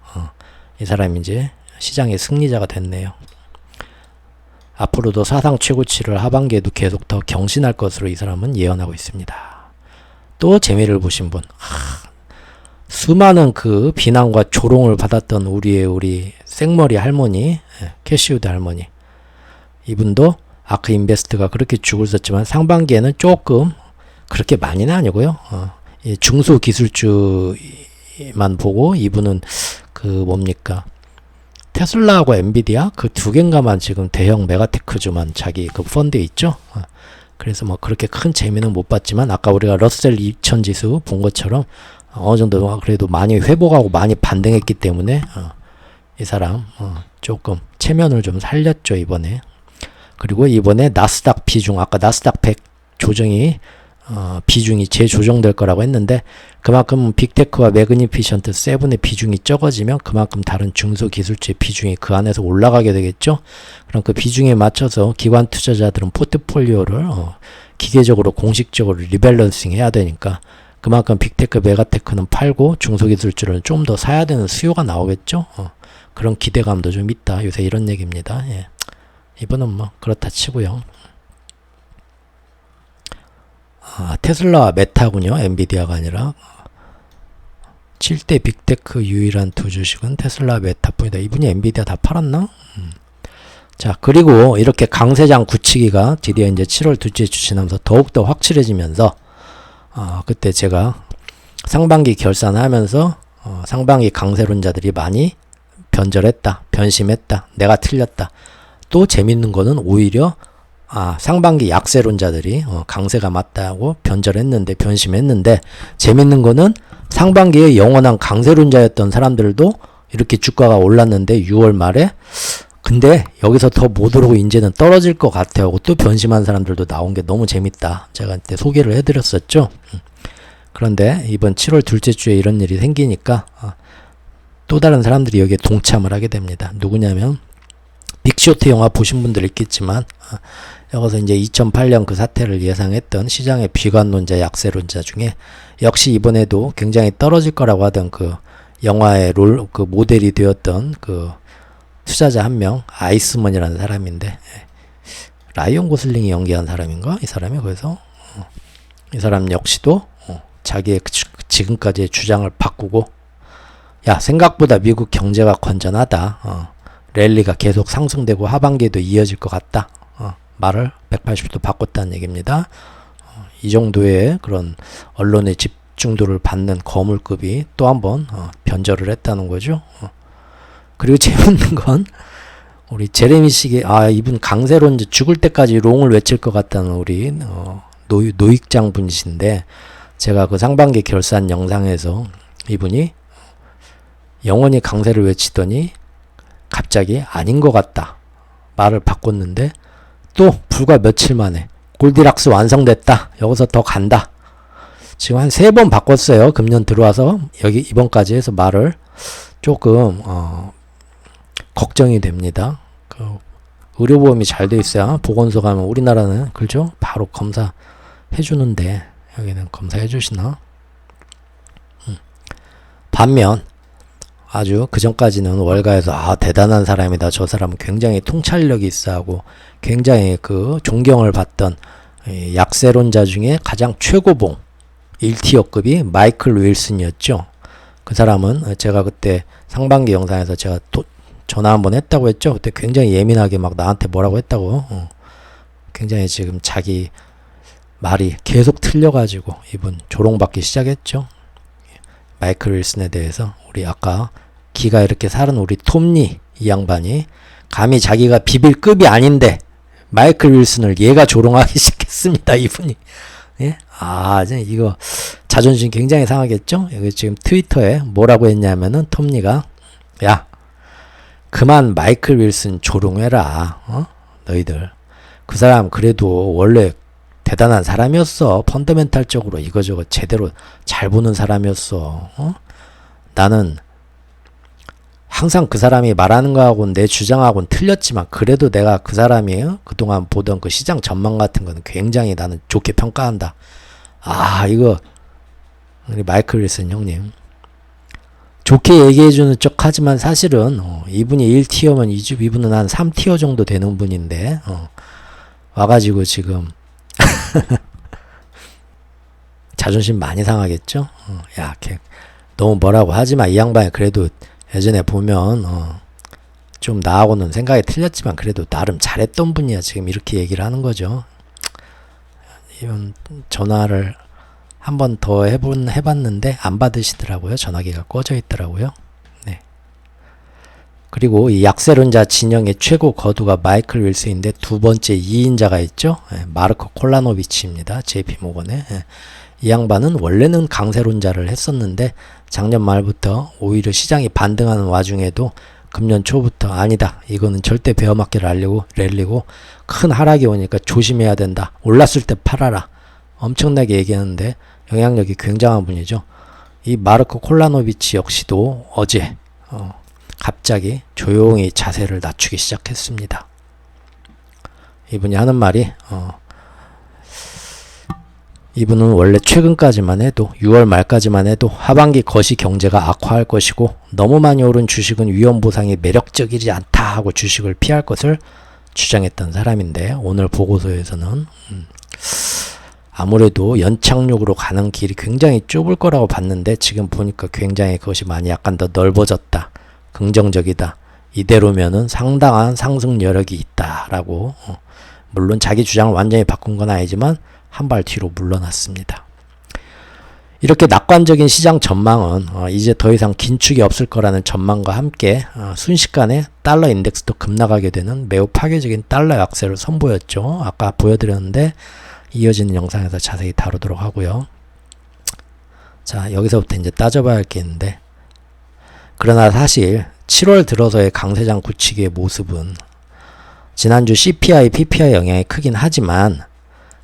[SPEAKER 1] 이 사람이 이제 시장의 승리자가 됐네요. 앞으로도 사상 최고치를 하반기에도 계속 더 경신할 것으로 이 사람은 예언하고 있습니다. 또 재미를 보신 분, 수많은 그 비난과 조롱을 받았던 우리 생머리 할머니, 캐시우드 할머니, 이분도 아크 인베스트가 그렇게 죽을 썼지만 상반기에는 조금 그렇게 많이는 아니고요. 중소 기술주만 보고 이분은 그 뭡니까 테슬라하고 엔비디아 그 두 개인가만 지금 대형 메가테크주만 자기 그 펀드에 있죠. 그래서 뭐 그렇게 큰 재미는 못 봤지만 아까 우리가 러셀 2000 지수 본 것처럼 어느 정도 그래도 많이 회복하고 많이 반등했기 때문에 이 사람 조금 체면을 좀 살렸죠 이번에. 그리고 이번에 나스닥 비중, 아까 나스닥 100 조정이 비중이 재조정될 거라고 했는데 그만큼 빅테크와 매그니피션트 7의 비중이 적어지면 그만큼 다른 중소기술주의 비중이 그 안에서 올라가게 되겠죠. 그럼 그 비중에 맞춰서 기관 투자자들은 포트폴리오를 기계적으로 공식적으로 리밸런싱 해야 되니까 그만큼 빅테크 메가테크는 팔고 중소기술주를 좀 더 사야 되는 수요가 나오겠죠. 그런 기대감도 좀 있다. 요새 이런 얘기입니다. 예. 이번은 뭐 그렇다 치고요. 테슬라와 메타군요. 엔비디아가 아니라 7대 빅테크 유일한 두 주식은 테슬라 메타뿐이다. 이분이 엔비디아 다 팔았나? 자, 그리고 이렇게 강세장 굳히기가 드디어 이제 7월 둘째 주 지나면서 더욱더 확실해지면서 그때 제가 상반기 결산하면서 상반기 강세론자들이 많이 변절했다, 변심했다, 내가 틀렸다. 또 재밌는 거는 오히려 상반기 약세론자들이 강세가 맞다고 변절했는데 변심했는데 재밌는 거는 상반기에 영원한 강세론자였던 사람들도 이렇게 주가가 올랐는데 6월 말에 근데 여기서 더 못 오르고 이제는 떨어질 것 같아요 하고 또 변심한 사람들도 나온 게 너무 재밌다. 제가 그때 소개를 해드렸었죠. 그런데 이번 7월 둘째 주에 이런 일이 생기니까 또 다른 사람들이 여기에 동참을 하게 됩니다. 누구냐면 빅쇼트 영화 보신 분들 있겠지만 여기서 이제 2008년 그 사태를 예상했던 시장의 비관론자, 약세론자 중에 역시 이번에도 굉장히 떨어질 거라고 하던 그 영화의 그 모델이 되었던 그 투자자 한 명, 아이스먼이라는 사람인데 라이언 고슬링이 연기한 사람인가? 이 사람이 그래서 이 사람 역시도 자기의 지금까지의 주장을 바꾸고 야 생각보다 미국 경제가 건전하다. 랠리가 계속 상승되고 하반기에도 이어질 것 같다. 말을 180도 바꿨다는 얘기입니다. 이 정도의 그런 언론의 집중도를 받는 거물급이 또 한번 변절을 했다는 거죠. 그리고 재밌는 건 우리 제레미 시계 이분 강세론자 죽을 때까지 롱을 외칠 것 같다는 우리 노익장 분이신데 제가 그 상반기 결산 영상에서 이분이 영원히 강세를 외치더니 갑자기 아닌 것 같다 말을 바꿨는데 또 불과 며칠 만에 골디락스 완성됐다. 여기서 더 간다. 지금 한 3번 바꿨어요. 금년 들어와서 여기 이번까지 해서 말을 조금 걱정이 됩니다. 그 의료보험이 잘 돼 있어야 보건소 가면 우리나라는 그렇죠? 바로 검사 해주는데 여기는 검사 해주시나? 반면 아주 그전까지는 월가에서 대단한 사람이다. 저 사람은 굉장히 통찰력이 있어 하고 굉장히 그 존경을 받던 약세론자 중에 가장 최고봉 1티어급이 마이클 윌슨이었죠. 그 사람은 제가 그때 상반기 영상에서 제가 전화 한번 했다고 했죠. 그때 굉장히 예민하게 막 나한테 뭐라고 했다고. 굉장히 지금 자기 말이 계속 틀려가지고 이분 조롱받기 시작했죠. 마이클 윌슨에 대해서 우리 아까 기가 이렇게 살은 우리 톱니 이 양반이 감히 자기가 비빌 급이 아닌데 마이클 윌슨을 얘가 조롱하기 시작했습니다. 이분이. 예? 이거 자존심 굉장히 상하겠죠? 여기 지금 트위터에 뭐라고 했냐면은 톱니가 야 그만 마이클 윌슨 조롱해라. 너희들 그 사람 그래도 원래 대단한 사람이었어. 펀더멘탈적으로 이거저거 제대로 잘 보는 사람이었어. 나는 항상 그 사람이 말하는 거하고는 내 주장하고는 틀렸지만 그래도 내가 그 사람이 그동안 보던 그 시장 전망 같은 거는 굉장히 나는 좋게 평가한다. 이거 우리 마이클 윌슨 형님 좋게 얘기해주는 척 하지만 사실은 이분이 1티어면 이분은 한 3티어 정도 되는 분인데 와가지고 지금 자존심 많이 상하겠죠? 너무 뭐라고 하지마. 이 양반이 그래도 예전에 보면 좀 나하고는 생각이 틀렸지만 그래도 나름 잘했던 분이야. 지금 이렇게 얘기를 하는 거죠. 이번 전화를 한 번 더 해봤는데 안 받으시더라고요. 전화기가 꺼져 있더라고요. 네. 그리고 이 약세론자 진영의 최고 거두가 마이클 윌슨인데 두 번째 2인자가 있죠. 마르코 콜라노비치입니다. JP모건의. 이 양반은 원래는 강세론자를 했었는데 작년 말부터 오히려 시장이 반등하는 와중에도 금년 초부터 아니다. 이거는 절대 베어마켓을 랠리고 큰 하락이 오니까 조심해야 된다. 올랐을 때 팔아라. 엄청나게 얘기하는데 영향력이 굉장한 분이죠. 이 마르코 콜라노비치 역시도 어제 갑자기 조용히 자세를 낮추기 시작했습니다. 이분이 하는 말이 이분은 원래 최근까지만 해도 6월 말까지만 해도 하반기 거시 경제가 악화할 것이고 너무 많이 오른 주식은 위험 보상이 매력적이지 않다 하고 주식을 피할 것을 주장했던 사람인데 오늘 보고서에서는 아무래도 연착륙으로 가는 길이 굉장히 좁을 거라고 봤는데 지금 보니까 굉장히 그것이 많이 약간 더 넓어졌다. 긍정적이다. 이대로면은 상당한 상승 여력이 있다라고 물론 자기 주장을 완전히 바꾼 건 아니지만 한 발 뒤로 물러났습니다. 이렇게 낙관적인 시장 전망은 이제 더 이상 긴축이 없을 거라는 전망과 함께 순식간에 달러 인덱스도 급락하게 되는 매우 파괴적인 달러 약세를 선보였죠. 아까 보여드렸는데 이어지는 영상에서 자세히 다루도록 하고요. 자, 여기서부터 이제 따져봐야 할 게 있는데 그러나 사실 7월 들어서의 강세장 굳히기의 모습은 지난주 CPI, PPI 영향이 크긴 하지만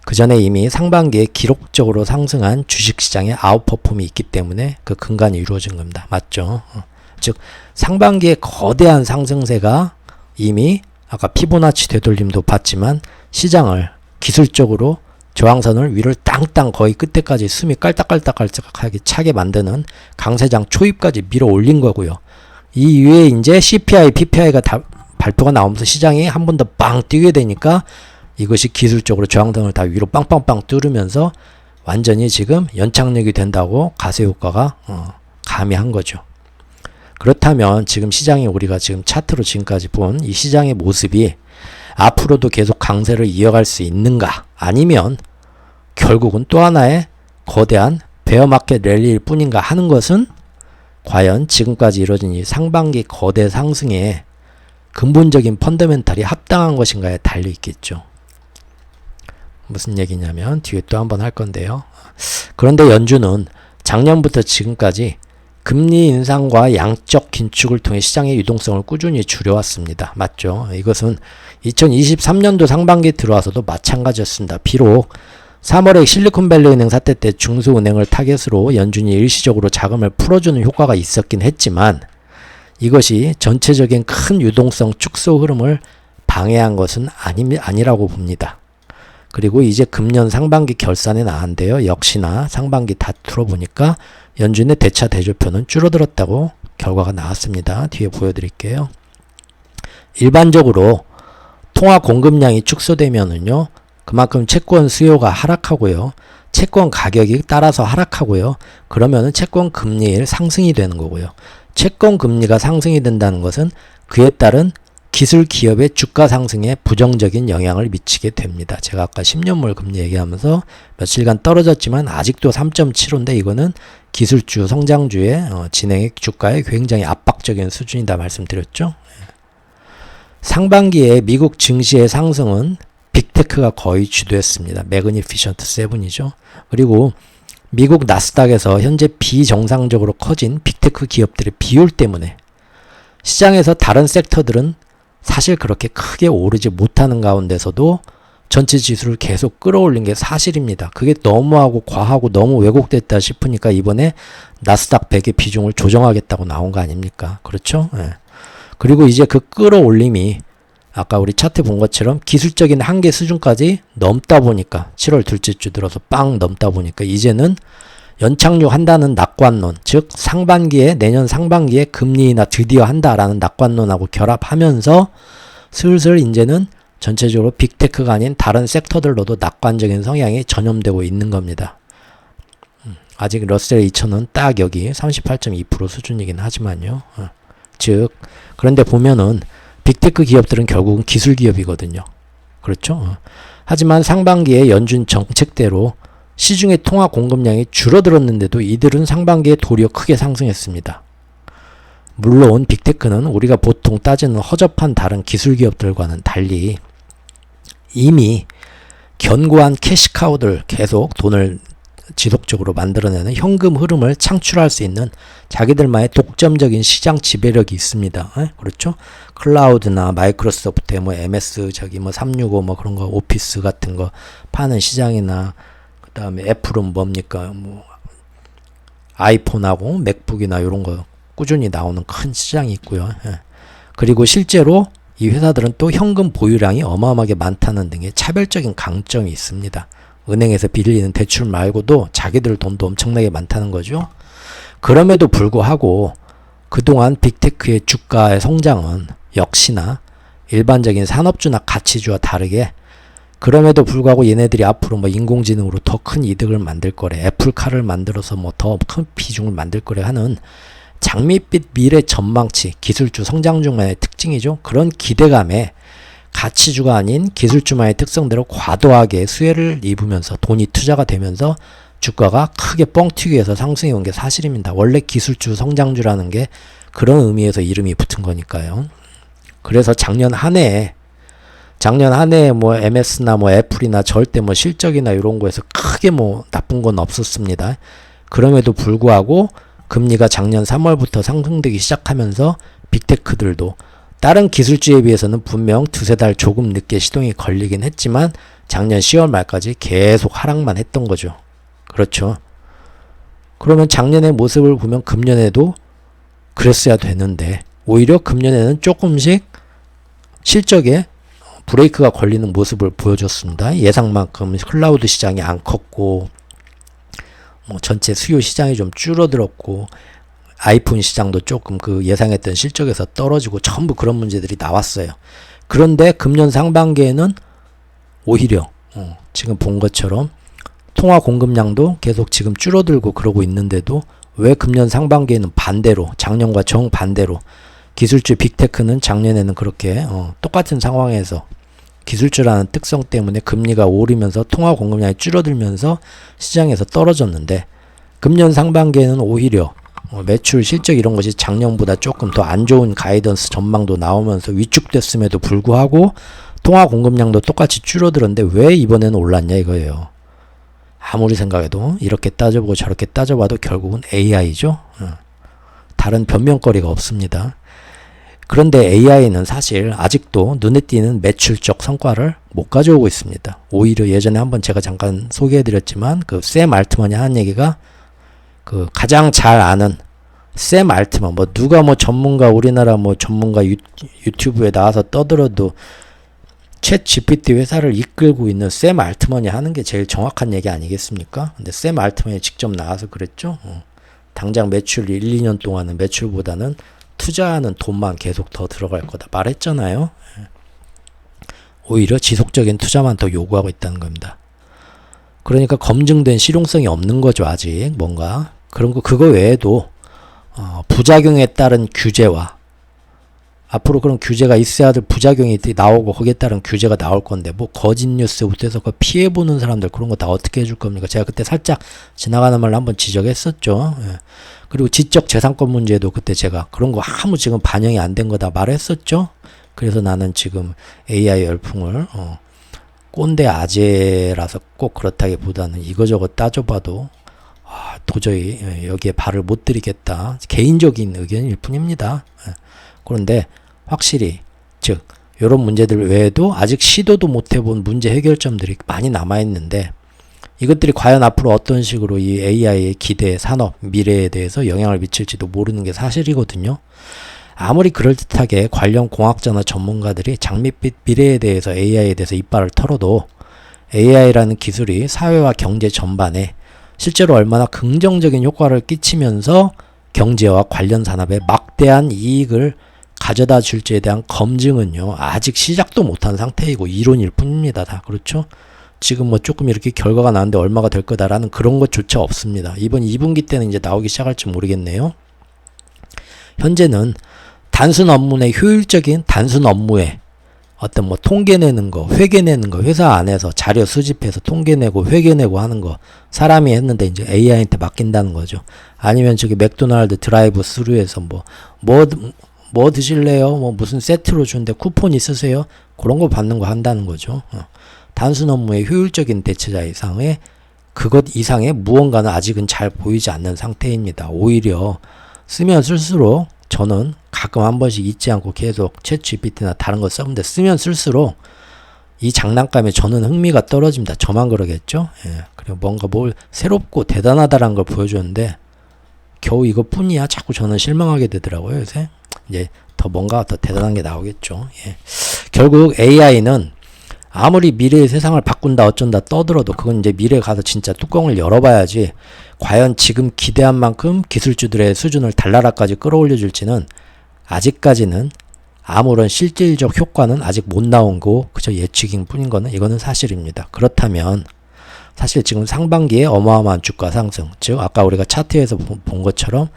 [SPEAKER 1] 그 전에 이미 상반기에 기록적으로 상승한 주식시장의 아웃퍼폼이 있기 때문에 그 근간이 이루어진 겁니다. 맞죠? 즉 상반기에 거대한 상승세가 이미 아까 피보나치 되돌림도 봤지만 시장을 기술적으로 저항선을 위를 땅땅 거의 끝에까지 숨이 깔딱깔딱하게 차게 만드는 강세장 초입까지 밀어 올린 거고요. 이 이후에 이제 CPI, PPI가 발표가 나오면서 시장이 한 번 더 빵 뛰게 되니까 이것이 기술적으로 저항선을 다 위로 빵빵빵 뚫으면서 완전히 지금 연착륙이 된다고 가세 효과가 가미한 거죠. 그렇다면 지금 시장이 우리가 지금 차트로 지금까지 본 이 시장의 모습이 앞으로도 계속 강세를 이어갈 수 있는가 아니면 결국은 또 하나의 거대한 베어마켓 랠리일 뿐인가 하는 것은 과연 지금까지 이뤄진 이 상반기 거대 상승에 근본적인 펀더멘탈이 합당한 것인가에 달려 있겠죠. 무슨 얘기냐면 뒤에 또 한번 할 건데요. 그런데 연준은 작년부터 지금까지 금리 인상과 양적 긴축을 통해 시장의 유동성을 꾸준히 줄여왔습니다. 맞죠? 이것은 2023년도 상반기에 들어와서도 마찬가지였습니다. 비록 3월에 실리콘밸리 은행 사태 때 중소은행을 타겟으로 연준이 일시적으로 자금을 풀어주는 효과가 있었긴 했지만 이것이 전체적인 큰 유동성 축소 흐름을 방해한 것은 아니라고 봅니다. 그리고 이제 금년 상반기 결산에 나왔는데요. 역시나 상반기 다 들어보니까 연준의 대차 대조표는 줄어들었다고 결과가 나왔습니다. 뒤에 보여드릴게요. 일반적으로 통화 공급량이 축소되면은요. 그만큼 채권 수요가 하락하고요. 채권 가격이 따라서 하락하고요. 그러면은 채권 금리의 상승이 되는 거고요. 채권 금리가 상승이 된다는 것은 그에 따른 기술 기업의 주가 상승에 부정적인 영향을 미치게 됩니다. 제가 아까 10년물 금리 얘기하면서 며칠간 떨어졌지만 아직도 3.75인데 이거는 기술주, 성장주의 진행의 주가에 굉장히 압박적인 수준이다 말씀드렸죠. 상반기에 미국 증시의 상승은 빅테크가 거의 주도했습니다. 매그니피션트 7이죠. 그리고 미국 나스닥에서 현재 비정상적으로 커진 빅테크 기업들의 비율 때문에 시장에서 다른 섹터들은 사실 그렇게 크게 오르지 못하는 가운데서도 전체 지수를 계속 끌어올린 게 사실입니다. 그게 너무하고 과하고 너무 왜곡됐다 싶으니까 이번에 나스닥 100의 비중을 조정하겠다고 나온 거 아닙니까? 그렇죠? 예. 그리고 이제 그 끌어올림이 아까 우리 차트 본 것처럼 기술적인 한계 수준까지 넘다 보니까 7월 둘째 주 들어서 빵 넘다 보니까 이제는 연착륙 한다는 낙관론, 즉 상반기에 내년 상반기에 금리 인하 드디어 한다라는 낙관론하고 결합하면서 슬슬 이제는 전체적으로 빅테크가 아닌 다른 섹터들로도 낙관적인 성향이 전염되고 있는 겁니다. 아직 러셀 2000은 딱 여기 38.2% 수준이긴 하지만요. 즉 그런데 보면은 빅테크 기업들은 결국은 기술 기업이거든요. 그렇죠? 하지만 상반기에 연준 정책대로 시중의 통화 공급량이 줄어들었는데도 이들은 상반기에 도리어 크게 상승했습니다. 물론 빅테크는 우리가 보통 따지는 허접한 다른 기술 기업들과는 달리 이미 견고한 캐시카우들 계속 돈을 지속적으로 만들어내는 현금 흐름을 창출할 수 있는 자기들만의 독점적인 시장 지배력이 있습니다. 그렇죠? 클라우드나 마이크로소프트의 뭐 MS 365 뭐 그런 거 오피스 같은 거 파는 시장이나 그 다음에 애플은 뭡니까 뭐 아이폰하고 맥북이나 이런 거 꾸준히 나오는 큰 시장이 있고요. 그리고 실제로 이 회사들은 또 현금 보유량이 어마어마하게 많다는 등의 차별적인 강점이 있습니다. 은행에서 빌리는 대출 말고도 자기들 돈도 엄청나게 많다는 거죠. 그럼에도 불구하고 그동안 빅테크의 주가의 성장은 역시나 일반적인 산업주나 가치주와 다르게 그럼에도 불구하고 얘네들이 앞으로 뭐 인공지능으로 더 큰 이득을 만들 거래, 애플카를 만들어서 뭐 더 큰 비중을 만들 거래 하는 장밋빛 미래 전망치, 기술주 성장주만의 특징이죠. 그런 기대감에 가치주가 아닌 기술주만의 특성대로 과도하게 수혜를 입으면서 돈이 투자가 되면서 주가가 크게 뻥튀기해서 상승해 온 게 사실입니다. 원래 기술주 성장주라는 게 그런 의미에서 이름이 붙은 거니까요. 그래서 작년 한 해에 뭐 MS나 뭐 애플이나 절대 뭐 실적이나 이런 거에서 크게 뭐 나쁜 건 없었습니다. 그럼에도 불구하고 금리가 작년 3월부터 상승되기 시작하면서 빅테크들도 다른 기술주에 비해서는 분명 두세 달 조금 늦게 시동이 걸리긴 했지만 작년 10월 말까지 계속 하락만 했던 거죠. 그렇죠. 그러면 작년의 모습을 보면 금년에도 그랬어야 되는데 오히려 금년에는 조금씩 실적에 브레이크가 걸리는 모습을 보여줬습니다. 예상만큼 클라우드 시장이 안 컸고 뭐 전체 수요 시장이 좀 줄어들었고 아이폰 시장도 조금 그 예상했던 실적에서 떨어지고 전부 그런 문제들이 나왔어요. 그런데 금년 상반기에는 오히려 지금 본 것처럼 통화 공급량도 계속 지금 줄어들고 그러고 있는데도 왜 금년 상반기에는 반대로 작년과 정반대로 기술주 빅테크는 작년에는 그렇게 똑같은 상황에서 기술주라는 특성 때문에 금리가 오르면서 통화 공급량이 줄어들면서 시장에서 떨어졌는데 금년 상반기에는 오히려 매출 실적 이런 것이 작년보다 조금 더 안 좋은 가이던스 전망도 나오면서 위축됐음에도 불구하고 통화 공급량도 똑같이 줄어들었는데 왜 이번에는 올랐냐 이거예요. 아무리 생각해도 이렇게 따져보고 저렇게 따져봐도 결국은 AI죠. 다른 변명거리가 없습니다. 그런데 AI는 사실 아직도 눈에 띄는 매출적 성과를 못 가져오고 있습니다. 오히려 예전에 한번 제가 잠깐 소개해드렸지만 그 샘 알트만이 하는 얘기가 그 가장 잘 아는 샘 알트만 뭐 누가 뭐 전문가 우리나라 뭐 전문가 유튜브에 나와서 떠들어도 챗 GPT 회사를 이끌고 있는 샘 알트만이 하는 게 제일 정확한 얘기 아니겠습니까? 근데 샘 알트만이 직접 나와서 그랬죠. 당장 매출 1, 2년 동안은 매출보다는 투자하는 돈만 계속 더 들어갈 거다 말했잖아요. 오히려 지속적인 투자만 더 요구하고 있다는 겁니다. 그러니까 검증된 실용성이 없는 거죠. 아직 뭔가 그런 거 그거 외에도 부작용에 따른 규제와 앞으로 그런 규제가 있어야 될 부작용이 나오고 거기에 따른 규제가 나올 건데 뭐 거짓 뉴스부터 해서 그 피해보는 사람들 그런 거 다 어떻게 해줄 겁니까? 제가 그때 살짝 지나가는 말로 한번 지적했었죠. 그리고 지적 재산권 문제도 그때 제가 그런 거 아무 지금 반영이 안 된 거다 말했었죠. 그래서 나는 지금 AI 열풍을 꼰대 아재라서 꼭 그렇다기보다는 이거저거 따져봐도 도저히 여기에 발을 못 들이겠다. 개인적인 의견일 뿐입니다. 그런데 확실히 즉 이런 문제들 외에도 아직 시도도 못 해본 문제 해결점들이 많이 남아있는데 이것들이 과연 앞으로 어떤 식으로 이 AI의 기대, 산업, 미래에 대해서 영향을 미칠지도 모르는 게 사실이거든요. 아무리 그럴듯하게 관련 공학자나 전문가들이 장밋빛 미래에 대해서 AI에 대해서 이빨을 털어도 AI라는 기술이 사회와 경제 전반에 실제로 얼마나 긍정적인 효과를 끼치면서 경제와 관련 산업에 막대한 이익을 가져다 줄지에 대한 검증은요 아직 시작도 못한 상태이고 이론일 뿐입니다. 다 그렇죠? 지금 뭐 조금 이렇게 결과가 나왔는데 얼마가 될 거다라는 그런 것조차 없습니다. 이번 2분기 때는 이제 나오기 시작할지 모르겠네요. 현재는 단순 업무의 효율적인 단순 업무에 어떤 뭐 통계 내는 거, 회계 내는 거, 회사 안에서 자료 수집해서 통계 내고 회계 내고 하는 거 사람이 했는데 이제 AI한테 맡긴다는 거죠. 아니면 저기 맥도날드 드라이브 스루에서 뭐 드실래요? 뭐 무슨 세트로 주는데 쿠폰 있으세요? 그런 거 받는 거 한다는 거죠. 단순 업무의 효율적인 대체자 이상의 그것 이상의 무언가는 아직은 잘 보이지 않는 상태입니다. 오히려 쓰면 쓸수록 저는 가끔 한 번씩 잊지 않고 계속 챗GPT나 다른 거 써본데 쓰면 쓸수록 이 장난감에 저는 흥미가 떨어집니다. 저만 그러겠죠? 예. 그리고 뭔가 뭘 새롭고 대단하다라는 걸 보여줬는데 겨우 이것뿐이야. 자꾸 저는 실망하게 되더라고요. 요새 이제 더 뭔가 더 대단한 게 나오겠죠. 예. 결국 AI는 아무리 미래의 세상을 바꾼다 어쩐다 떠들어도 그건 이제 미래에 가서 진짜 뚜껑을 열어봐야지 과연 지금 기대한 만큼 기술주들의 수준을 달나라까지 끌어올려줄지는 아직까지는 아무런 실질적 효과는 아직 못 나온 거 그저 예측인 뿐인 거는 이거는 사실입니다. 그렇다면 사실 지금 상반기에 어마어마한 주가 상승, 즉 아까 우리가 차트에서 본 것처럼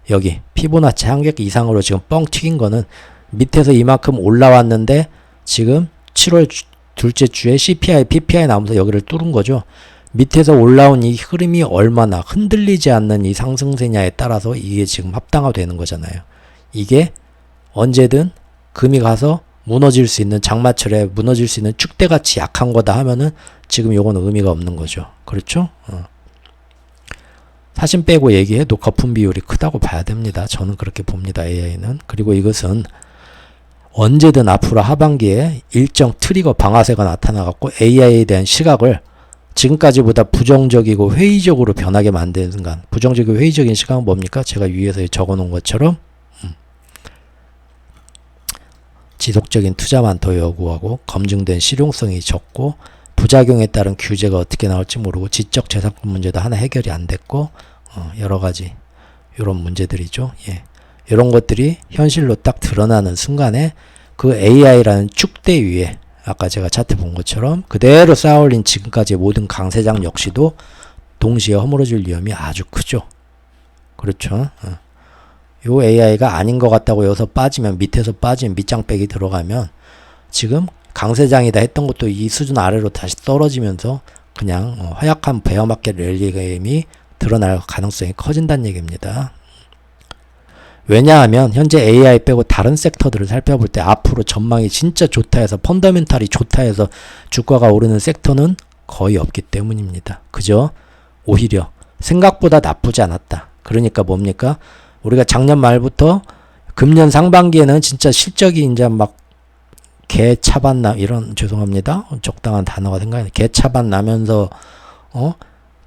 [SPEAKER 1] 여기 피보나치 한객 이상으로 지금 뻥 튀긴 거는 밑에서 이만큼 올라왔는데 지금 7월 둘째 주에 CPI, PPI 나오면서 여기를 뚫은 거죠. 밑에서 올라온 이 흐름이 얼마나 흔들리지 않는 이 상승세냐에 따라서 이게 지금 합당화되는 거잖아요. 이게 언제든 금이 가서 무너질 수 있는 장마철에 무너질 수 있는 축대같이 약한 거다 하면은 지금 요거는 의미가 없는 거죠. 그렇죠? 사진 빼고 얘기해도 거품 비율이 크다고 봐야 됩니다. 저는 그렇게 봅니다. AI는. 그리고 이것은 언제든 앞으로 하반기에 일정 트리거 방아쇠가 나타나갖고 AI에 대한 시각을 지금까지보다 부정적이고 회의적으로 변하게 만드는 순간, 부정적이고 회의적인 시각은 뭡니까? 제가 위에서 적어놓은 것처럼 지속적인 투자만 더 요구하고 검증된 실용성이 적고 부작용에 따른 규제가 어떻게 나올지 모르고 지적 재산권 문제도 하나 해결이 안 됐고 여러 가지 이런 문제들이죠. 예. 이런 것들이 현실로 딱 드러나는 순간에 그 AI라는 축대 위에 아까 제가 차트 본 것처럼 그대로 쌓아올린 지금까지의 모든 강세장 역시도 동시에 허물어질 위험이 아주 크죠. 그렇죠. 요 AI가 아닌 것 같다고 여기서 빠지면 밑에서 빠지면 밑장빼기 들어가면 지금 강세장이다 했던 것도 이 수준 아래로 다시 떨어지면서 그냥 허약한 베어마켓 랠리감이 드러날 가능성이 커진다는 얘기입니다. 왜냐하면 현재 AI 빼고 다른 섹터들을 살펴볼 때 앞으로 전망이 진짜 좋다 해서 펀더멘탈이 좋다 해서 주가가 오르는 섹터는 거의 없기 때문입니다. 그죠? 오히려 생각보다 나쁘지 않았다. 그러니까 뭡니까? 우리가 작년 말부터 금년 상반기에는 진짜 실적이 이제 막 개차반 이런 죄송합니다. 적당한 단어가 생각나네. 개차반 나면서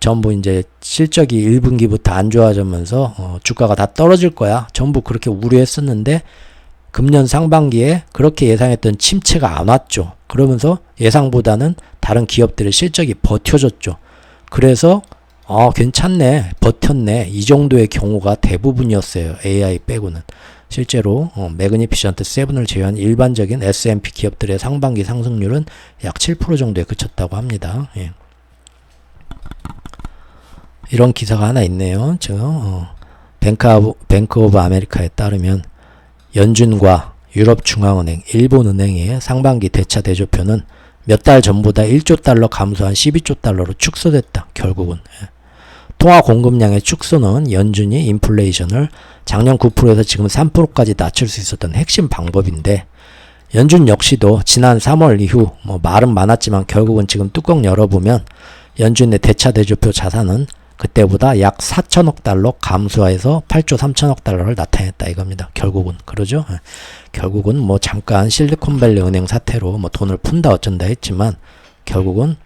[SPEAKER 1] 전부 이제 실적이 1분기부터 안 좋아지면서 주가가 다 떨어질 거야. 전부 그렇게 우려했었는데 금년 상반기에 그렇게 예상했던 침체가 안 왔죠. 그러면서 예상보다는 다른 기업들의 실적이 버텨줬죠. 그래서 괜찮네, 버텼네, 이 정도의 경우가 대부분이었어요. AI 빼고는. 실제로 매그니피션트 7을 제외한 일반적인 S&P 기업들의 상반기 상승률은 약 7% 정도에 그쳤다고 합니다. 예. 이런 기사가 하나 있네요. 지금 뱅크 오브 아메리카에 따르면 연준과 유럽중앙은행, 일본은행의 상반기 대차 대조표는 몇 달 전보다 1조 달러 감소한 12조 달러로 축소됐다. 결국은. 통화 공급량의 축소는 연준이 인플레이션을 작년 9%에서 지금 3%까지 낮출 수 있었던 핵심 방법인데 연준 역시도 지난 3월 이후 말은 많았지만 결국은 지금 뚜껑 열어보면 연준의 대차 대조표 자산은 그때보다 약 4천억 달러 감소해서 8조 3천억 달러를 나타냈다 이겁니다. 결국은 그러죠. 결국은 잠깐 실리콘밸리 은행 사태로 돈을 푼다 어쩐다 했지만 결국은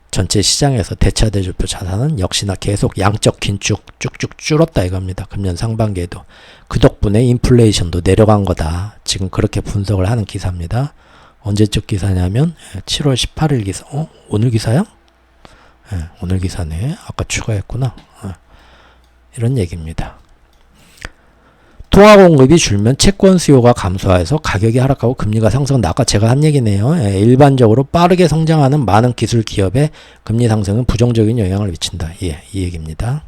[SPEAKER 1] 전체 시장에서 대차 대조표 자산은 역시나 계속 양적 긴축 쭉쭉 줄었다 이겁니다. 금년 상반기에도 그 덕분에 인플레이션도 내려간 거다. 지금 그렇게 분석을 하는 기사입니다. 언제적 기사냐면 7월 18일 기사. 오늘 기사야? 오늘 기사네. 아까 추가했구나. 이런 얘기입니다. 통화 공급이 줄면 채권 수요가 감소해서 가격이 하락하고 금리가 상승한다. 아까 제가 한 얘기네요. 일반적으로 빠르게 성장하는 많은 기술 기업의 금리 상승은 부정적인 영향을 미친다. 이 얘기입니다.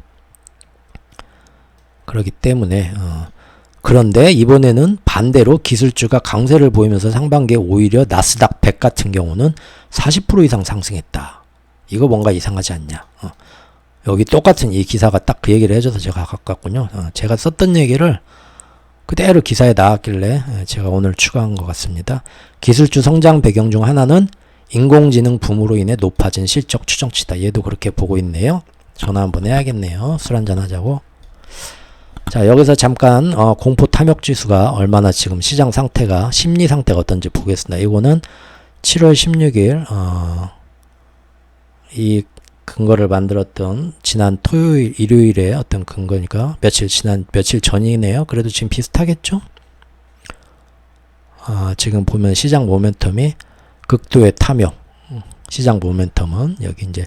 [SPEAKER 1] 그렇기 때문에 그런데 이번에는 반대로 기술주가 강세를 보이면서 상반기에 오히려 나스닥 100 같은 경우는 40% 이상 상승했다. 이거 뭔가 이상하지 않냐. 여기 똑같은 이 기사가 딱 그 얘기를 해줘서 제가 갖고 왔군요. 제가 썼던 얘기를 그대로 기사에 나왔길래 제가 오늘 추가한 것 같습니다. 기술주 성장 배경 중 하나는 인공지능 붐으로 인해 높아진 실적 추정치다. 얘도 그렇게 보고 있네요. 전화 한번 해야겠네요. 술 한잔 하자고. 자, 여기서 잠깐 공포 탐욕 지수가 얼마나 지금 시장 상태가 심리 상태가 어떤지 보겠습니다. 이거는 7월 16일 이 근거를 만들었던 지난 토요일 일요일에 어떤 근거니까 며칠 전이네요. 그래도 지금 비슷하겠죠? 지금 보면 시장 모멘텀이 극도의 탐욕. 시장 모멘텀은 여기 이제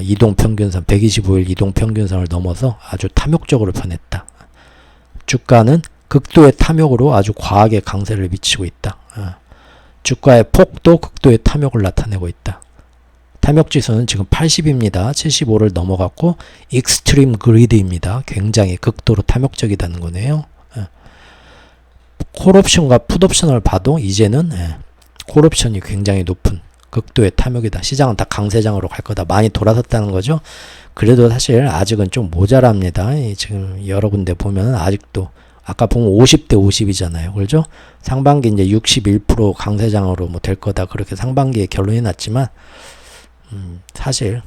[SPEAKER 1] 이동평균선 125일 이동평균선을 넘어서 아주 탐욕적으로 변했다. 주가는 극도의 탐욕으로 아주 과하게 강세를 미치고 있다. 주가의 폭도 극도의 탐욕을 나타내고 있다. 탐욕지수는 지금 80입니다. 75를 넘어갔고 익스트림 그리드입니다. 굉장히 극도로 탐욕적이다는 거네요. 콜옵션과 풋옵션을 봐도 이제는 콜옵션이 굉장히 높은 극도의 탐욕이다. 시장은 다 강세장으로 갈 거다. 많이 돌아섰다는 거죠. 그래도 사실 아직은 좀 모자랍니다. 지금 여러 군데 보면 아직도 아까 보면 50대 50이잖아요. 그렇죠? 상반기 이제 61% 강세장으로 뭐 될 거다. 그렇게 상반기에 결론이 났지만 사실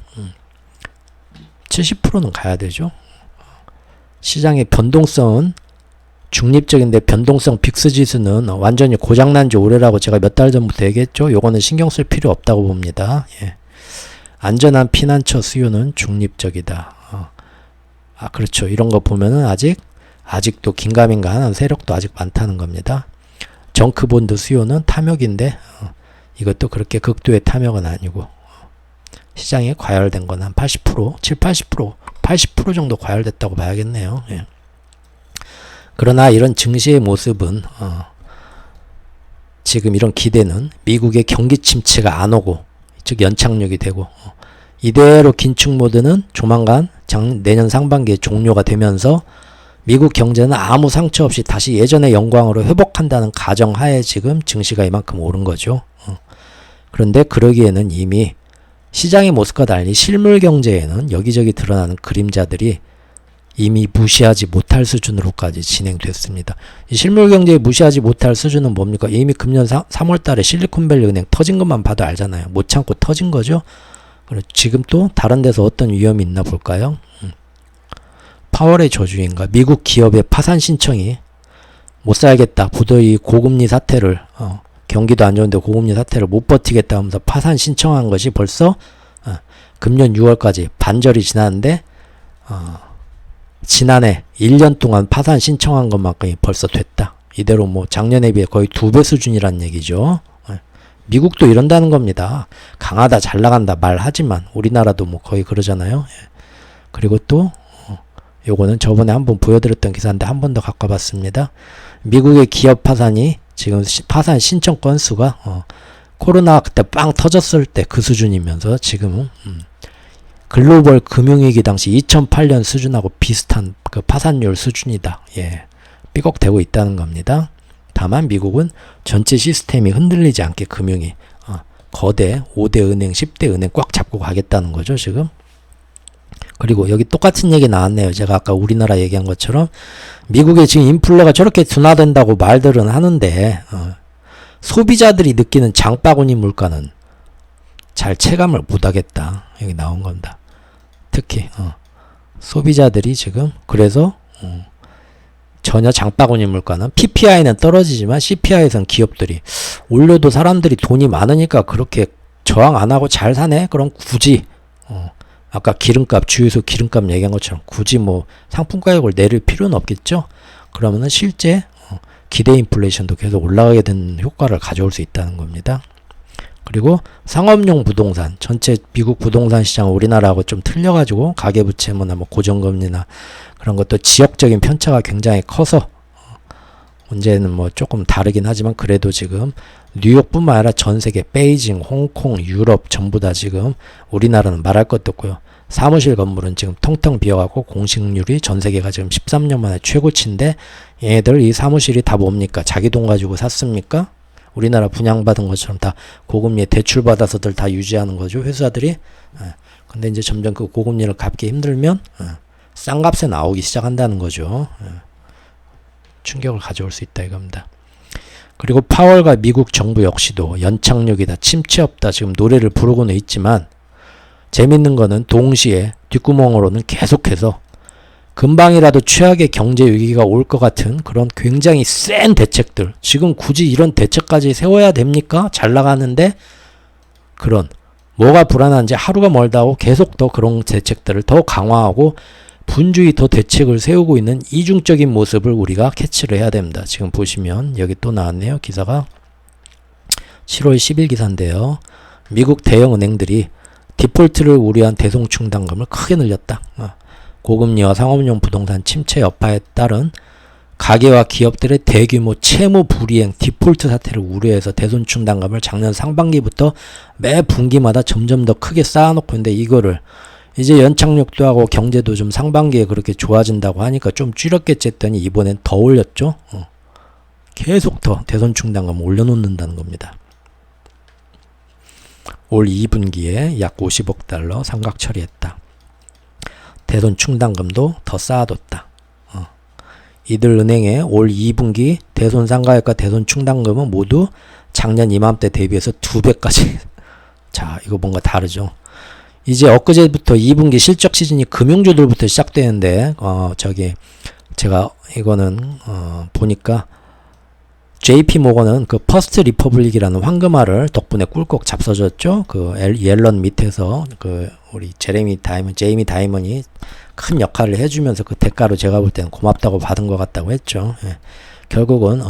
[SPEAKER 1] 70%는 가야 되죠. 시장의 변동성은 중립적인데 변동성 빅스 지수는 완전히 고장난 지 오래라고 제가 몇 달 전부터 얘기했죠. 요거는 신경 쓸 필요 없다고 봅니다. 예. 안전한 피난처 수요는 중립적이다. 그렇죠. 이런 거 보면은 아직도 긴가민가 하는 세력도 아직 많다는 겁니다. 정크본드 수요는 탐욕인데 이것도 그렇게 극도의 탐욕은 아니고 시장에 과열된 건 한 80%, 70-80%, 80% 정도 과열됐다고 봐야겠네요. 예. 그러나 이런 증시의 모습은 지금 이런 기대는 미국의 경기 침체가 안 오고 즉 연착륙이 되고 이대로 긴축 모드는 조만간 내년 상반기에 종료가 되면서 미국 경제는 아무 상처 없이 다시 예전의 영광으로 회복한다는 가정하에 지금 증시가 이만큼 오른 거죠. 그런데 그러기에는 이미 시장의 모습과 달리 실물 경제에는 여기저기 드러나는 그림자들이 이미 무시하지 못할 수준으로까지 진행됐습니다. 이 실물 경제에 무시하지 못할 수준은 뭡니까? 이미 금년 3월 달에 실리콘밸리 은행 터진 것만 봐도 알잖아요. 못 참고 터진 거죠. 지금 또 다른 데서 어떤 위험이 있나 볼까요? 파월의 저주인가? 미국 기업의 파산 신청이 못 살겠다. 부도의 고금리 사태를 경기도 안 좋은데 고금리 사태를 못 버티겠다 하면서 파산 신청한 것이 벌써 금년 6월까지 반절이 지났는데 지난해 1년 동안 파산 신청한 것만큼이 벌써 됐다. 이대로 뭐 작년에 비해 거의 2배 수준이란 얘기죠. 미국도 이런다는 겁니다. 강하다 잘 나간다 말하지만 우리나라도 뭐 거의 그러잖아요. 그리고 또 요거는 저번에 한번 보여드렸던 기사인데 한 번 더 갖고 봤습니다. 미국의 기업 파산이 지금 파산 신청 건수가 코로나 그때 빵 터졌을 때 그 수준이면서 지금은 글로벌 금융위기 당시 2008년 수준하고 비슷한 그 파산율 수준이다. 예, 삐걱대고 있다는 겁니다. 다만 미국은 전체 시스템이 흔들리지 않게 금융이 거대 5대 은행, 10대 은행 꽉 잡고 가겠다는 거죠, 지금. 그리고 여기 똑같은 얘기 나왔네요. 제가 아까 우리나라 얘기한 것처럼 미국의 지금 인플레가 저렇게 둔화된다고 말들은 하는데 소비자들이 느끼는 장바구니 물가는 잘 체감을 못하겠다. 여기 나온 겁니다. 특히 소비자들이 지금 그래서 전혀 장바구니 물가는 PPI는 떨어지지만 CPI에선 기업들이 올려도 사람들이 돈이 많으니까 그렇게 저항 안 하고 잘 사네? 그럼 굳이 아까 기름값, 주유소 기름값 얘기한 것처럼 굳이 뭐 상품 가격을 내릴 필요는 없겠죠? 그러면은 실제 기대 인플레이션도 계속 올라가게 되는 효과를 가져올 수 있다는 겁니다. 그리고 상업용 부동산, 전체 미국 부동산 시장 우리나라하고 좀 틀려가지고 가계부채무나 뭐 고정금리나 그런 것도 지역적인 편차가 굉장히 커서 문제는 뭐 조금 다르긴 하지만 그래도 지금 뉴욕뿐만 아니라 전 세계 베이징, 홍콩, 유럽 전부 다 지금 우리나라는 말할 것도 없고요. 사무실 건물은 지금 텅텅 비어갖고 공식률이 전 세계가 지금 13년 만에 최고치인데 얘네들 이 사무실이 다 뭡니까? 자기 돈 가지고 샀습니까? 우리나라 분양받은 것처럼 다 고금리에 대출받아서들 다 유지하는 거죠. 회사들이. 근데 이제 점점 그 고금리를 갚기 힘들면 싼 값에 나오기 시작한다는 거죠. 충격을 가져올 수 있다 이겁니다. 그리고 파월과 미국 정부 역시도 연착륙이다, 침체 없다 지금 노래를 부르고는 있지만 재밌는 거는 동시에 뒷구멍으로는 계속해서 금방이라도 최악의 경제 위기가 올 것 같은 그런 굉장히 센 대책들, 지금 굳이 이런 대책까지 세워야 됩니까? 잘 나가는데 그런 뭐가 불안한지 하루가 멀다고 계속 더 그런 대책들을 더 강화하고 분주히 더 대책을 세우고 있는 이중적인 모습을 우리가 캐치를 해야 됩니다. 지금 보시면 여기 또 나왔네요. 기사가 7월 10일 기사인데요. 미국 대형 은행들이 디폴트를 우려한 대송충당금을 크게 늘렸다. 고금리와 상업용 부동산 침체 여파에 따른 가계와 기업들의 대규모 채무 불이행 디폴트 사태를 우려해서 대손충당금을 작년 상반기부터 매 분기마다 점점 더 크게 쌓아놓고 있는데 이거를 이제 연착륙도 하고 경제도 좀 상반기에 그렇게 좋아진다고 하니까 좀 줄였겠지 했더니 이번엔 더 올렸죠. 계속 더 대손충당금 올려놓는다는 겁니다. 올 2분기에 약 50억 달러 상각 처리했다. 대손충당금도 더 쌓아뒀다. 이들 은행의 올 2분기 대손상가액과 대손충당금은 모두 작년 이맘때 대비해서 2배까지. 자, 이거 뭔가 다르죠. 이제 엊그제부터 2분기 실적 시즌이 금융주들부터 시작되는데 제가 이거는 보니까 JP 모건은 그 퍼스트 리퍼블릭이라는 황금알을 덕분에 꿀꺽 잡서졌죠. 그 옐런 밑에서 그 우리 제이미 다이먼이 큰 역할을 해주면서 그 대가로 제가 볼 때는 고맙다고 받은 것 같다고 했죠. 예. 결국은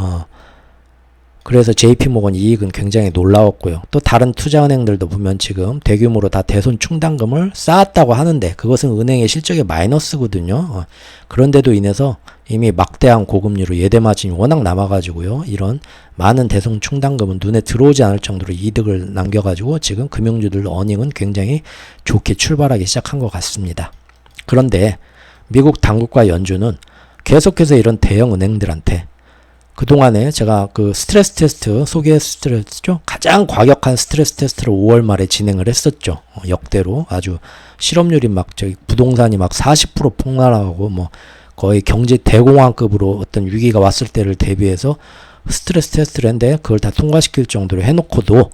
[SPEAKER 1] 그래서 JP 모건 이익은 굉장히 놀라웠고요. 또 다른 투자은행들도 보면 지금 대규모로 다 대손 충당금을 쌓았다고 하는데 그것은 은행의 실적의 마이너스거든요. 그런데도 인해서 이미 막대한 고금리로 예대 마진이 워낙 남아가지고요. 이런 많은 대손 충당금은 눈에 들어오지 않을 정도로 이득을 남겨가지고 지금 금융주들 어닝은 굉장히 좋게 출발하기 시작한 것 같습니다. 그런데 미국 당국과 연준은 계속해서 이런 대형 은행들한테 그동안에 제가 그 스트레스 테스트 소개했었죠. 가장 과격한 스트레스 테스트를 5월 말에 진행을 했었죠. 역대로 아주 실업률이 막 저기 부동산이 막 40% 폭락하고 뭐 거의 경제 대공황급으로 어떤 위기가 왔을 때를 대비해서 스트레스 테스트를 했는데 그걸 다 통과시킬 정도로 해놓고도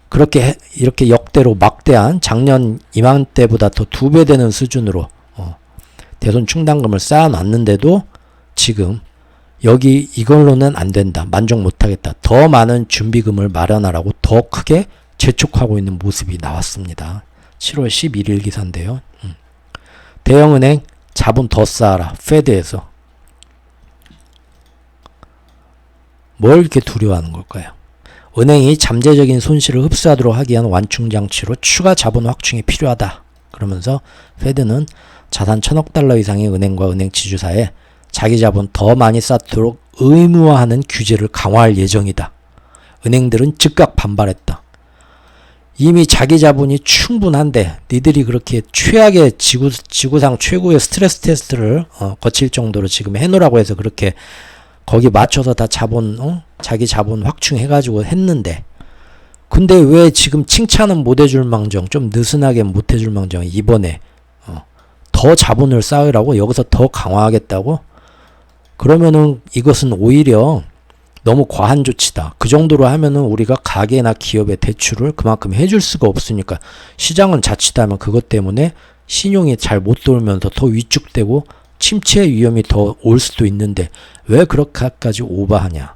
[SPEAKER 1] 그렇게 이렇게 역대로 막대한 작년 이맘때보다 더 2배 되는 수준으로 대손 충당금을 쌓아놨는데도 지금 여기 이걸로는 안 된다. 만족 못하겠다. 더 많은 준비금을 마련하라고 더 크게 재촉하고 있는 모습이 나왔습니다. 7월 11일 기사인데요. 대형은행 자본 더 쌓아라. 페드에서. 뭘 이렇게 두려워하는 걸까요? 은행이 잠재적인 손실을 흡수하도록 하기 위한 완충장치로 추가 자본 확충이 필요하다. 그러면서 페드는 자산 1,000억 달러 이상의 은행과 은행 지주사에 자기 자본 더 많이 쌓도록 의무화하는 규제를 강화할 예정이다. 은행들은 즉각 반발했다. 이미 자기 자본이 충분한데 니들이 그렇게 최악의 지구상 최고의 스트레스 테스트를 거칠 정도로 지금 해놓으라고 해서 그렇게 거기 맞춰서 다 자기 자본 확충해가지고 했는데 근데 왜 지금 칭찬은 못해줄 망정 좀 느슨하게 못해줄 망정 이번에 더 자본을 쌓으라고 여기서 더 강화하겠다고? 그러면은 이것은 오히려 너무 과한 조치다. 그 정도로 하면은 우리가 가게나 기업의 대출을 그만큼 해줄 수가 없으니까 시장은 자칫하면 그것 때문에 신용이 잘 못 돌면서 더 위축되고 침체 위험이 더 올 수도 있는데 왜 그렇게까지 오버하냐?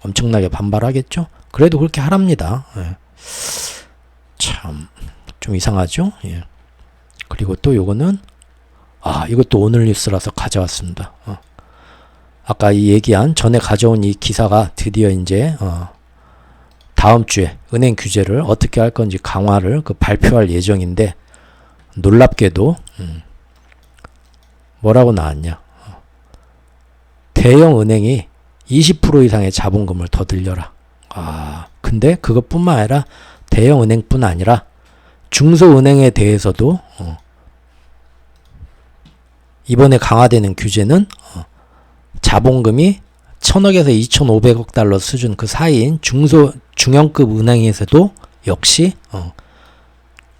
[SPEAKER 1] 엄청나게 반발하겠죠? 그래도 그렇게 하랍니다. 예. 참 좀 이상하죠? 예. 그리고 또 요거는 이것도 오늘 뉴스라서 가져왔습니다. 아까 이 얘기한 전에 가져온 이 기사가 드디어 이제 다음 주에 은행 규제를 어떻게 할 건지 강화를 발표할 예정인데 놀랍게도 뭐라고 나왔냐? 대형 은행이 20% 이상의 자본금을 더 들려라. 근데 그것뿐만 아니라 대형 은행뿐 아니라 중소은행에 대해서도 이번에 강화되는 규제는 자본금이 1000억에서 2500억 달러 수준 그 사이인 중형급 은행에서도 역시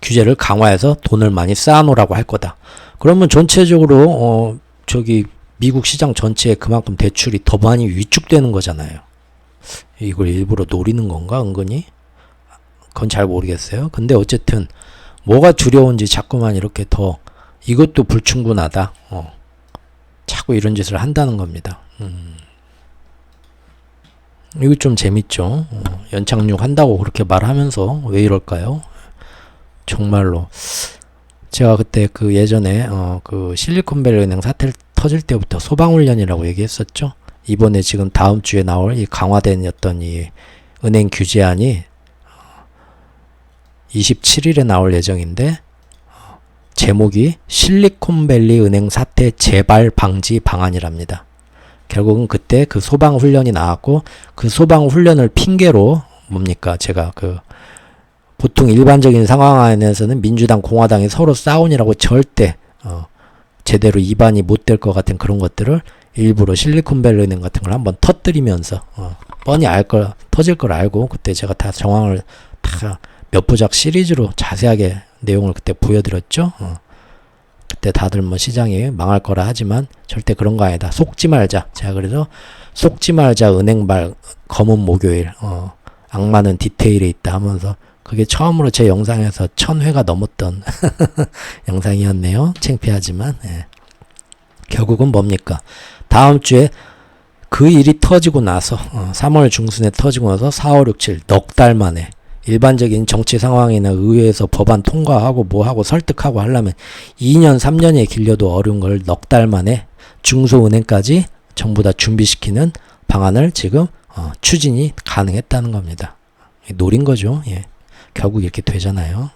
[SPEAKER 1] 규제를 강화해서 돈을 많이 쌓아놓으라고 할 거다. 그러면 전체적으로 미국 시장 전체에 그만큼 대출이 더 많이 위축되는 거잖아요. 이걸 일부러 노리는 건가 은근히? 그건 잘 모르겠어요. 근데 어쨌든 뭐가 두려운지 자꾸만 이렇게 더 이것도 불충분하다. 자꾸 이런 짓을 한다는 겁니다. 이거 좀 재밌죠. 연착륙 한다고 그렇게 말하면서 왜 이럴까요? 정말로 제가 그때 그 예전에 그 실리콘밸리 은행 사태 터질 때부터 소방훈련이라고 얘기했었죠. 이번에 지금 다음 주에 나올 이 강화된 어떤 이 은행 규제안이 27일에 나올 예정인데 제목이 실리콘밸리 은행 사태 재발 방지 방안이랍니다. 결국은 그때 그 소방훈련이 나왔고 그 소방훈련을 핑계로 뭡니까 제가 보통 일반적인 상황 안에서는 민주당 공화당이 서로 싸우니라고 절대 제대로 입안이 못 될 것 같은 그런 것들을 일부러 실리콘밸리 은행 같은 걸 한번 터뜨리면서 뻔히 터질 걸 알고 그때 제가 다 정황을 다 몇 부작 시리즈로 자세하게 내용을 그때 보여드렸죠. 그때 다들 뭐 시장이 망할 거라 하지만 절대 그런 거 아니다. 속지 말자. 제가 그래서 속지 말자 은행발 검은 목요일 악마는 디테일에 있다 하면서 그게 처음으로 제 영상에서 1000회가 넘었던 영상이었네요. 창피하지만 결국은 뭡니까? 다음 주에 그 일이 터지고 나서 3월 중순에 터지고 나서 4, 5, 6, 7 넉 달 만에 일반적인 정치 상황이나 의회에서 법안 통과하고 뭐하고 설득하고 하려면 2년 3년에 길려도 어려운 걸 넉 달 만에 중소은행까지 전부 다 준비시키는 방안을 지금 추진이 가능했다는 겁니다. 노린 거죠. 예. 결국 이렇게 되잖아요.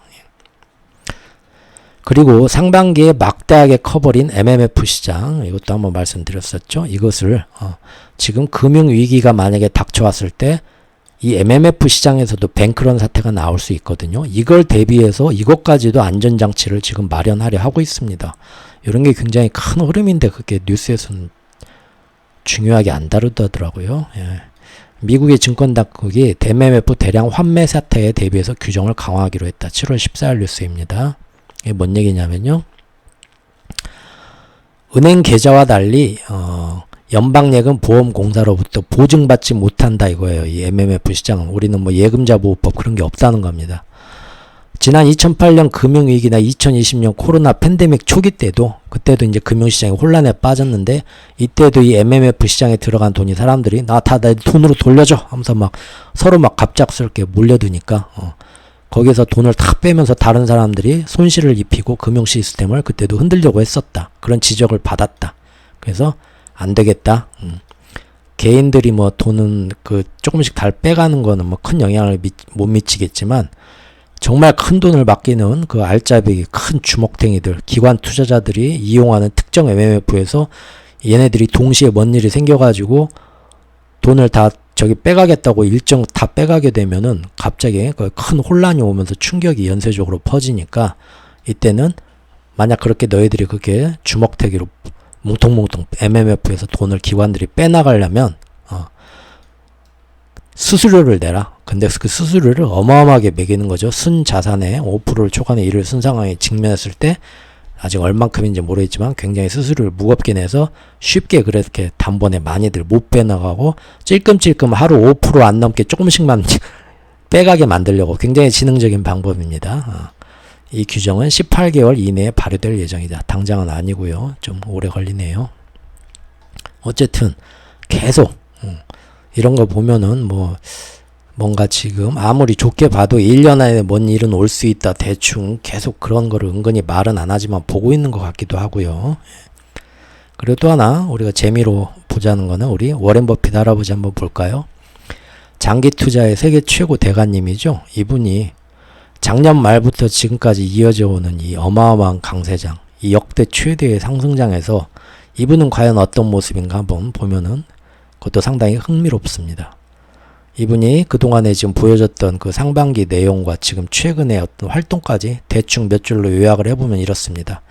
[SPEAKER 1] 그리고 상반기에 막대하게 커버린 MMF 시장 이것도 한번 말씀드렸었죠. 이것을 지금 금융위기가 만약에 닥쳐왔을 때 이 MMF 시장에서도 뱅크런 사태가 나올 수 있거든요. 이걸 대비해서 이것까지도 안전장치를 지금 마련하려 하고 있습니다. 이런 게 굉장히 큰 흐름인데 그게 뉴스에서는 중요하게 안 다루더라고요. 예. 미국의 증권당국이 MMF 대량 환매 사태에 대비해서 규정을 강화하기로 했다. 7월 14일 뉴스입니다. 이게 뭔 얘기냐면요. 은행 계좌와 달리 연방예금 보험공사로부터 보증받지 못한다 이거예요. 이 MMF 시장은. 우리는 뭐 예금자 보호법 그런 게 없다는 겁니다. 지난 2008년 금융위기나 2020년 코로나 팬데믹 초기 때도 그때도 이제 금융시장이 혼란에 빠졌는데 이때도 이 MMF 시장에 들어간 돈이 사람들이 나 다 내 돈으로 돌려줘 하면서 막 서로 막 갑작스럽게 몰려드니까 거기서 돈을 탁 빼면서 다른 사람들이 손실을 입히고 금융 시스템을 그때도 흔들려고 했었다. 그런 지적을 받았다. 그래서 안 되겠다. 개인들이 뭐 돈은 조금씩 달 빼가는 거는 뭐 큰 영향을 못 미치겠지만 정말 큰 돈을 맡기는 그 알짜배기 큰 주먹탱이들, 기관 투자자들이 이용하는 특정 MMF에서 얘네들이 동시에 뭔 일이 생겨가지고 돈을 다 빼가겠다고 일정 다 빼가게 되면은 갑자기 큰 혼란이 오면서 충격이 연쇄적으로 퍼지니까 이때는 만약 그렇게 너희들이 그렇게 주먹태기로 뭉텅뭉텅 MMF에서 돈을 기관들이 빼나가려면 수수료를 내라. 근데 그 수수료를 어마어마하게 매기는 거죠. 순자산의 5%를 초과하는 이를 순 상황에 직면했을 때 아직 얼만큼인지 모르겠지만 굉장히 수수료를 무겁게 내서 쉽게 그렇게 단번에 많이들 못 빼나가고 찔끔찔끔 하루 5%안 넘게 조금씩만 빼가게 만들려고 굉장히 지능적인 방법입니다. 이 규정은 18개월 이내에 발효될 예정이다. 당장은 아니고요. 좀 오래 걸리네요. 어쨌든 계속 이런 거 보면은 뭔가 지금 아무리 좋게 봐도 1년 안에 뭔 일은 올 수 있다. 대충 계속 그런 거를 은근히 말은 안 하지만 보고 있는 것 같기도 하고요. 그리고 또 하나 우리가 재미로 보자는 거는 우리 워렌 버핏 할아버지 한번 볼까요? 장기 투자의 세계 최고 대가님이죠. 이분이 작년 말부터 지금까지 이어져 오는 이 어마어마한 강세장, 이 역대 최대의 상승장에서 이분은 과연 어떤 모습인가 한번 보면은 그것도 상당히 흥미롭습니다. 이분이 그동안에 지금 보여줬던 그 상반기 내용과 지금 최근의 어떤 활동까지 대충 몇 줄로 요약을 해보면 이렇습니다.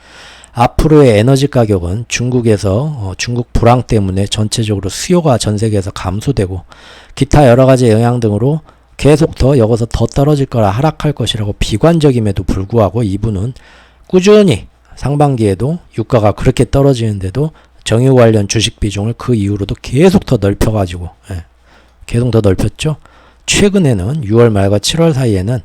[SPEAKER 1] 앞으로의 에너지 가격은 중국에서 중국 불황 때문에 전체적으로 수요가 전 세계에서 감소되고 기타 여러 가지 영향 등으로 계속 더 여기서 더 떨어질 거라 하락할 것이라고 비관적임에도 불구하고 이분은 꾸준히 상반기에도 유가가 그렇게 떨어지는데도 정유 관련 주식 비중을 그 이후로도 계속 더 넓혀가지고 계속 더 넓혔죠. 최근에는 6월 말과 7월 사이에는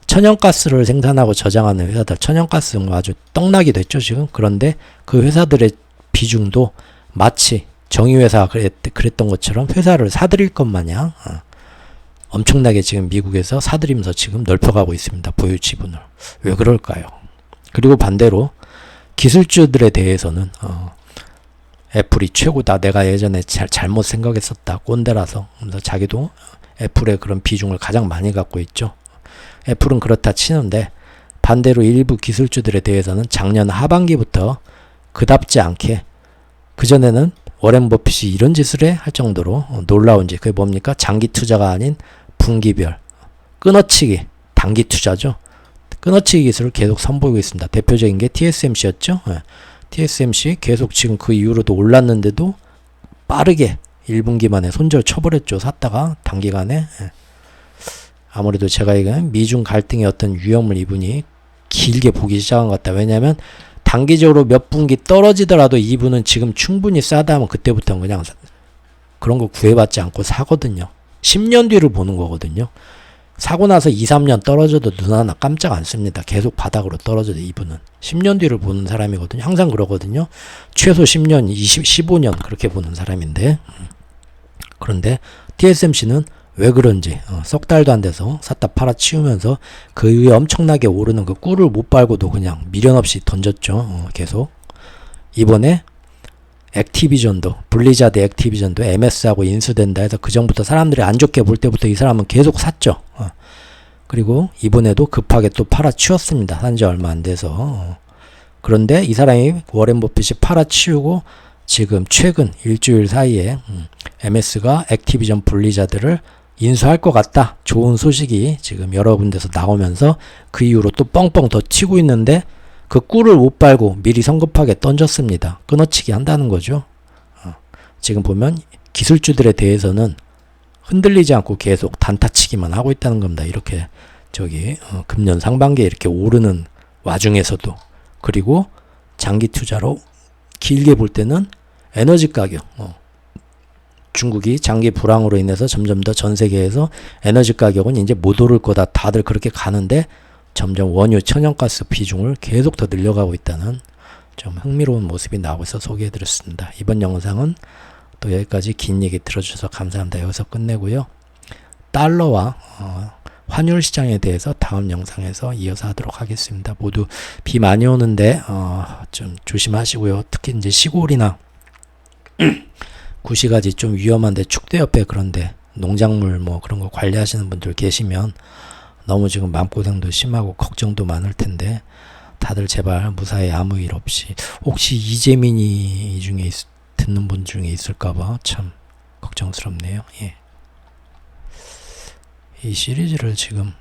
[SPEAKER 1] 천연가스를 생산하고 저장하는 회사들, 천연가스 아주 떡락이 됐죠 지금. 그런데 그 회사들의 비중도 마치 정유회사가 그랬던 것처럼 회사를 사들일 것 마냥 엄청나게 지금 미국에서 사들이면서 지금 넓혀가고 있습니다. 보유 지분을. 왜 그럴까요? 그리고 반대로 기술주들에 대해서는 애플이 최고다. 내가 예전에 잘못 생각했었다. 꼰대라서. 그래서 자기도 애플의 그런 비중을 가장 많이 갖고 있죠. 애플은 그렇다 치는데 반대로 일부 기술주들에 대해서는 작년 하반기부터 그답지 않게 그전에는 워렌 버핏이 이런 짓을 할 정도로 놀라운지 그게 뭡니까? 장기 투자가 아닌 분기별 끊어치기 단기 투자죠. 끊어치기 기술을 계속 선보이고 있습니다. 대표적인 게 TSMC였죠. TSMC 계속 지금 그 이후로도 올랐는데도 빠르게 1분기 만에 손절 쳐버렸죠. 샀다가 단기간에. 아무래도 제가 이건 미중 갈등의 어떤 위험을 이분이 길게 보기 시작한 것 같다. 왜냐하면 단기적으로 몇 분기 떨어지더라도 이분은 지금 충분히 싸다 하면 그때부터는 그냥 그런 거 구애받지 않고 사거든요. 10년 뒤를 보는 거거든요. 사고 나서 2, 3년 떨어져도 눈 하나 깜짝 안 씁니다. 계속 바닥으로 떨어져도 이분은. 10년 뒤를 보는 사람이거든요. 항상 그러거든요. 최소 10년, 15년 그렇게 보는 사람인데. 그런데 TSMC는 왜 그런지 석 달도 안 돼서 샀다 팔아 치우면서 그 위에 엄청나게 오르는 그 꿀을 못 빨고도 그냥 미련 없이 던졌죠. 계속. 이번에 액티비전도 블리자드 액티비전도 MS하고 인수된다 해서 그 전부터 사람들이 안 좋게 볼 때부터 이 사람은 계속 샀죠. 그리고 이번에도 급하게 또 팔아치웠습니다. 산지 얼마 안 돼서. 그런데 이 사람이 워렌 버핏이 팔아치우고 지금 최근 일주일 사이에 MS가 액티비전 블리자드를 인수할 것 같다. 좋은 소식이 지금 여러 군데서 나오면서 그 이후로 또 뻥뻥 더 튀고 있는데 그 꿀을 못 빨고 미리 성급하게 던졌습니다. 끊어치기 한다는 거죠. 지금 보면 기술주들에 대해서는 흔들리지 않고 계속 단타치기만 하고 있다는 겁니다. 이렇게 금년 상반기에 이렇게 오르는 와중에서도. 그리고 장기 투자로 길게 볼 때는 에너지 가격 중국이 장기 불황으로 인해서 점점 더 전 세계에서 에너지 가격은 이제 못 오를 거다. 다들 그렇게 가는데 점점 원유 천연가스 비중을 계속 더 늘려가고 있다는 좀 흥미로운 모습이 나오고 있어 소개해드렸습니다. 이번 영상은 또 여기까지 긴 얘기 들어주셔서 감사합니다. 여기서 끝내고요. 달러와 환율 시장에 대해서 다음 영상에서 이어서 하도록 하겠습니다. 모두 비 많이 오는데 좀 조심하시고요. 특히 이제 시골이나 구시가지 좀 위험한데 축대 옆에 그런데 농작물 뭐 그런 거 관리하시는 분들 계시면 너무 지금 마음고생도 심하고 걱정도 많을 텐데 다들 제발 무사히 아무 일 없이 혹시 이재민이 중에 듣는 분 중에 있을까봐 참 걱정스럽네요. 예. 이 시리즈를 지금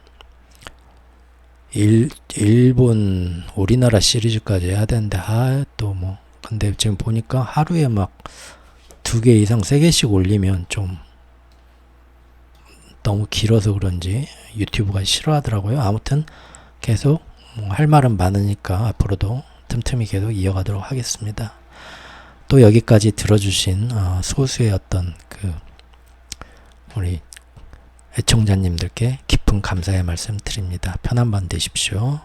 [SPEAKER 1] 일본 우리나라 시리즈까지 해야 되는데 또 뭐 근데 지금 보니까 하루에 막 2개 이상 3개씩 올리면 좀 너무 길어서 그런지 유튜브가 싫어하더라고요. 아무튼 계속 할 말은 많으니까 앞으로도 틈틈이 계속 이어가도록 하겠습니다. 또 여기까지 들어주신 소수의 어떤 우리 애청자님들께 깊은 감사의 말씀 드립니다. 편한 밤 되십시오.